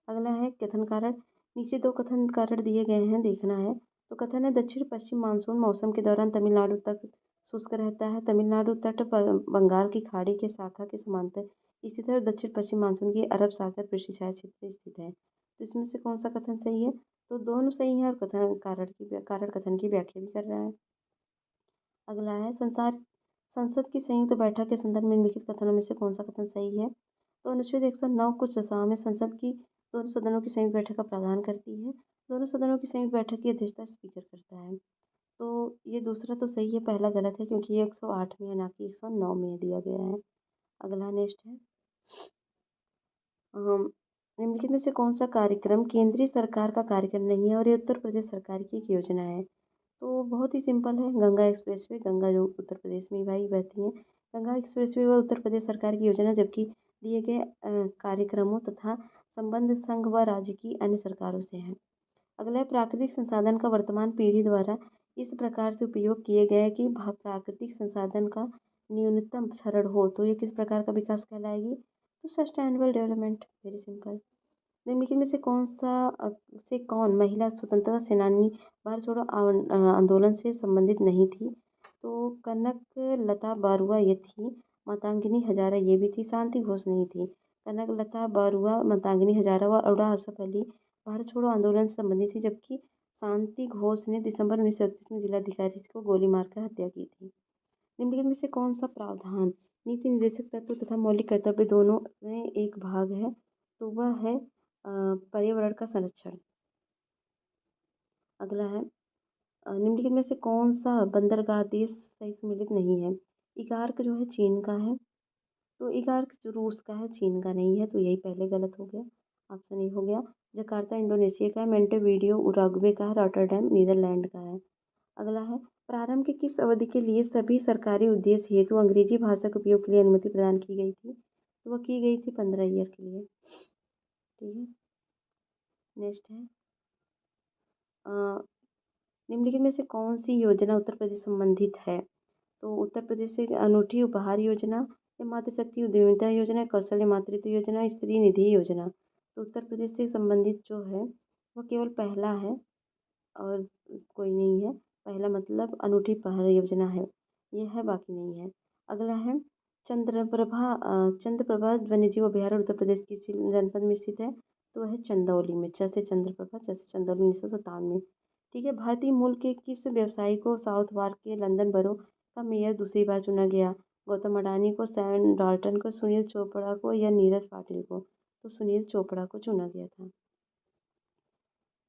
अगला है कथन कारण। नीचे 2 कथन कारण दिए गए हैं, देखना है। तो कथन है दक्षिण पश्चिम मानसून मौसम के दौरान तमिलनाडु तक शुष्क रहता है। तमिलनाडु तट बंगाल की खाड़ी के शाखा के समांतर स्थित है और दक्षिण पश्चिम मानसून की अरब सागर कृषि छाया क्षेत्र में स्थित है। तो इसमें से कौन सा कथन सही है? तो दोनों सही है और कथन कारण कथन की व्याख्या भी कर रहा है। अगला है संसद की संयुक्त बैठक के संदर्भ में निम्नलिखित कथनों में से कौन सा कथन सही है? तो अनुच्छेद 109 कुछ दशाओं में संसद की दोनों सदनों की संयुक्त बैठक का प्रावधान करती है। दोनों सदनों की संयुक्त बैठक की अध्यक्षता स्पीकर करता है। तो ये दूसरा तो सही है, पहला गलत है क्योंकि ये 108 में है, ना कि 109 में दिया गया है। अगला नेक्स्ट है निम्नलिखित में से कौन सा कार्यक्रम केंद्रीय सरकार का कार्यक्रम नहीं है और ये उत्तर प्रदेश सरकार की एक योजना है? तो बहुत ही सिंपल है, गंगा एक्सप्रेसवे। गंगा जो उत्तर प्रदेश में ही भाई बहती है, गंगा एक्सप्रेसवे व उत्तर प्रदेश सरकार की योजना, जबकि दिए गए कार्यक्रमों तथा संबंध संघ व राज्य की अन्य सरकारों से है। अगला है प्राकृतिक संसाधन का वर्तमान पीढ़ी द्वारा इस प्रकार से उपयोग किए गए कि प्राकृतिक संसाधन का न्यूनतम क्षरण हो, तो ये किस प्रकार का विकास कहलाएगी? तो सस्टेनेबल डेवलपमेंट। Very simple. निम्नलिखित में से कौन महिला स्वतंत्रता सेनानी भारत छोड़ो आंदोलन से संबंधित नहीं थी? तो कनक लता बारुआ ये थी। मातंगिनी हजारा ये भी थी। शांति घोष नहीं थी। कनक लता बारुआ, मातंगिनी हजारा व अडा असफ अली भारत छोड़ो आंदोलन से संबंधित थी, जबकि शांति घोष ने दिसंबर 1938 में जिलाधिकारी को गोली मारकर हत्या की थी। निम्नलिखित में से कौन सा प्रावधान नीति निर्देशक तत्व तथा मौलिक कर्तव्य दोनों में एक भाग है? तो वह है पर्यावरण का संरक्षण। अगला है निम्नलिखित में से कौन सा बंदरगाह देश सही सम्मिलित नहीं है? इगार्क जो है चीन का है। तो इगार्क जो रूस का है, चीन का नहीं है, तो यही पहले गलत हो गया, ऑप्शन ए हो गया। जकार्ता इंडोनेशिया का है। मोंटेवीडियो उरुग्वे का है। रॉटरडैम नीदरलैंड का है। अगला है प्रारंभ की किस अवधि के लिए सभी सरकारी उद्देश्य हेतु अंग्रेजी भाषा के उपयोग के लिए अनुमति प्रदान की गई थी? तो वह की गई थी 15 ईयर के लिए। ठीक है, नेक्स्ट है निम्नलिखित में से कौन सी योजना उत्तर प्रदेश संबंधित है? तो उत्तर प्रदेश से अनूठी उपहार योजना या मातृशक्ति उद्यमिता योजना, कौशल्य मातृत्व योजना, स्त्री निधि योजना। तो उत्तर प्रदेश से संबंधित जो है वो केवल पहला है और कोई नहीं है। पहला मतलब अनूठी उपहार योजना है, ये है, बाकी नहीं है। अगला है चंद्रप्रभा वन्यजीव अभयारण्य उत्तर प्रदेश की जनपद में स्थित है? तो वह है चंदौली में। चंद्रप्रभा चंदौली 1957 में। ठीक है, भारतीय मूल के किस व्यवसायी को साउथ वार्क के लंदन बरो का मेयर दूसरी बार चुना गया? गौतम अडानी को, सैम डाल्टन को, सुनील चोपड़ा को या नीरज पाटिल को? तो सुनील चोपड़ा को चुना गया था।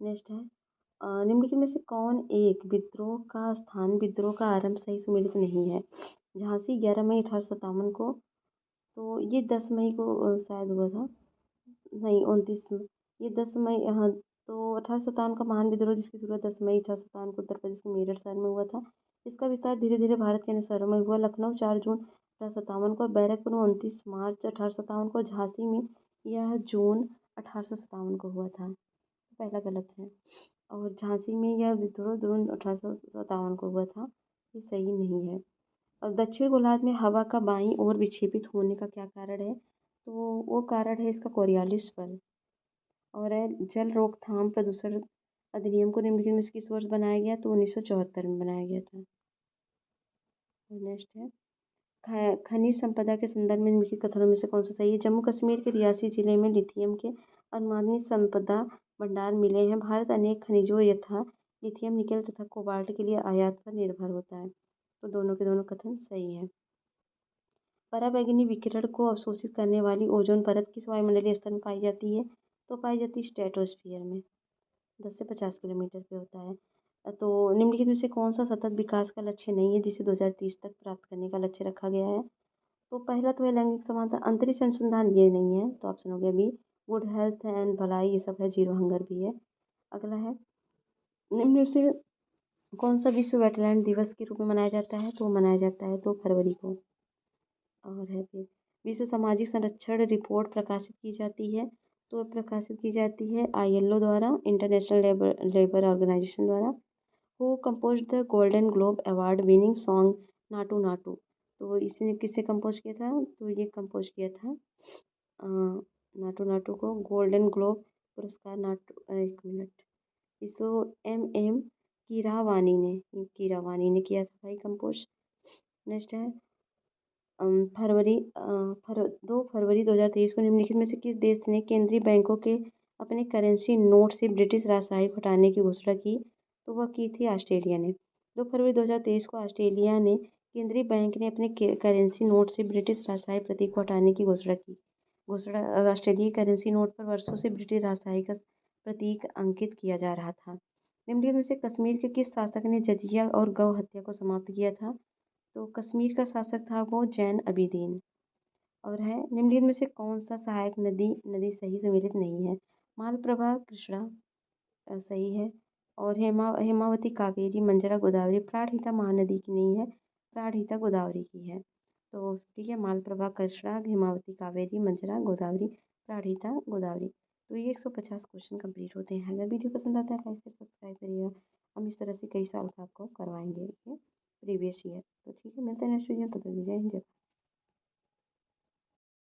नेक्स्ट है निम्नलिखित में से कौन एक विद्रोह का आरंभ सही सुमेलित नहीं है? झांसी 11 मई 1857 को। तो ये 10 मई को शायद हुआ था, नहीं 29 में। ये 10 मई, हाँ। तो 1857 का महान विद्रोह जिसकी शुरुआत 10 मई 1857 को उत्तर प्रदेश के मेरठ शहर में हुआ था। इसका विस्तार धीरे धीरे भारत के अन्य शहरों में हुआ। लखनऊ 4 जून 1857 को, बैरकपुर में 29 मार्च 1857 को, झांसी में यह जून 1857 को हुआ था। पहला गलत है। और झांसी में यह विद्रोह जून 1857 को हुआ था, ये सही नहीं है। और दक्षिण गोलार्ध में हवा का बाईं ओर विक्षेपित होने का क्या कारण है? तो वो कारण है इसका कोरियोलिस बल। और है जल रोकथाम प्रदूषण अधिनियम को निम्नलिखित में से किस वर्ष बनाया गया? तो 1974 में बनाया गया था। नेक्स्ट है खनिज संपदा के संदर्भ में निम्नलिखित कथनों में से कौन सा सही है? जम्मू कश्मीर के रियासी जिले में लिथियम के अनुमानित संपदा भंडार मिले हैं। भारत अनेक खनिजों यथा लिथियम, निकेल तथा कोबाल्ट के लिए आयात पर निर्भर होता है। तो दोनों के दोनों कथन सही है। पराबैंगनी विकिरण को अवशोषित करने वाली ओजोन परत किस वायुमंडलीय स्तर में पाई जाती है? तो पाई जाती है स्ट्रेटोस्फीयर में, 10 से 50 किलोमीटर पे होता है। तो निम्नलिखित में से कौन सा सतत विकास का लक्ष्य नहीं है जिसे 2030 तक प्राप्त करने का लक्ष्य रखा गया है? तो पहला तो है लैंगिक समानता। अंतरिक्ष अनुसंधान ये नहीं है, तो ऑप्शन हो गया बी। गुड हेल्थ एंड भलाई ये सब है, जीरो हंगर भी है। अगला है निम्न में से कौन सा विश्व वेटलैंड दिवस के रूप में मनाया जाता है? तो मनाया जाता है 2 फरवरी को। और है फिर विश्व सामाजिक संरक्षण रिपोर्ट प्रकाशित की जाती है? तो प्रकाशित की जाती है ILO द्वारा, इंटरनेशनल लेबर ऑर्गेनाइजेशन द्वारा। Who compose the golden globe award winning song Naatu Naatu? तो इसने किससे कंपोज किया था? तो ये कंपोज किया था नाटू नाटू को गोल्डन ग्लोब पुरस्कार नाटू, एक मिनट, इसको MM कीरावानी ने किया था भाई कंपोज। नेक्स्ट है 2 फरवरी 2023 को निम्नलिखित में से किस देश ने केंद्रीय बैंकों के अपने करेंसी नोट से ब्रिटिश राजशाही हटाने की घोषणा की? तो वह की थी ऑस्ट्रेलिया ने। 2 फरवरी 2023 को ऑस्ट्रेलिया ने केंद्रीय बैंक ने अपने करेंसी नोट से ब्रिटिश राजशाही प्रतीक को हटाने की घोषणा की। ऑस्ट्रेलियाई करेंसी नोट पर वर्षों से ब्रिटिश राजशाही का प्रतीक अंकित किया जा रहा था। निम्नलिखित में से कश्मीर के किस शासक ने जजिया और गौ हत्या को समाप्त किया था? तो कश्मीर का शासक था वो जैन अबिदीन। और है निम्नलिखित में से कौन सा सहायक नदी सही सम्मिलित नहीं है? मालप्रभा कृष्णा सही है। और हेमावती कावेरी, मंजरा गोदावरी, प्राणहिता महानदी की नहीं है, प्राणहिता गोदावरी की है। तो ठीक है, मालप्रभा, कृष्णा, हेमावती, कावेरी, मंजरा, गोदावरी, प्राणहिता, गोदावरी। तो ये 150 क्वेश्चन कंप्लीट होते हैं। अगर वीडियो पसंद आता है लाइक से सब्सक्राइब करिएगा। हम इस तरह से कई साल का आपको करवाएंगे ये प्रीवियस ईयर। तो ठीक है, मिलते हैं नेक्स्ट वीडियो में, तब तक जय हिंद, जय भारत।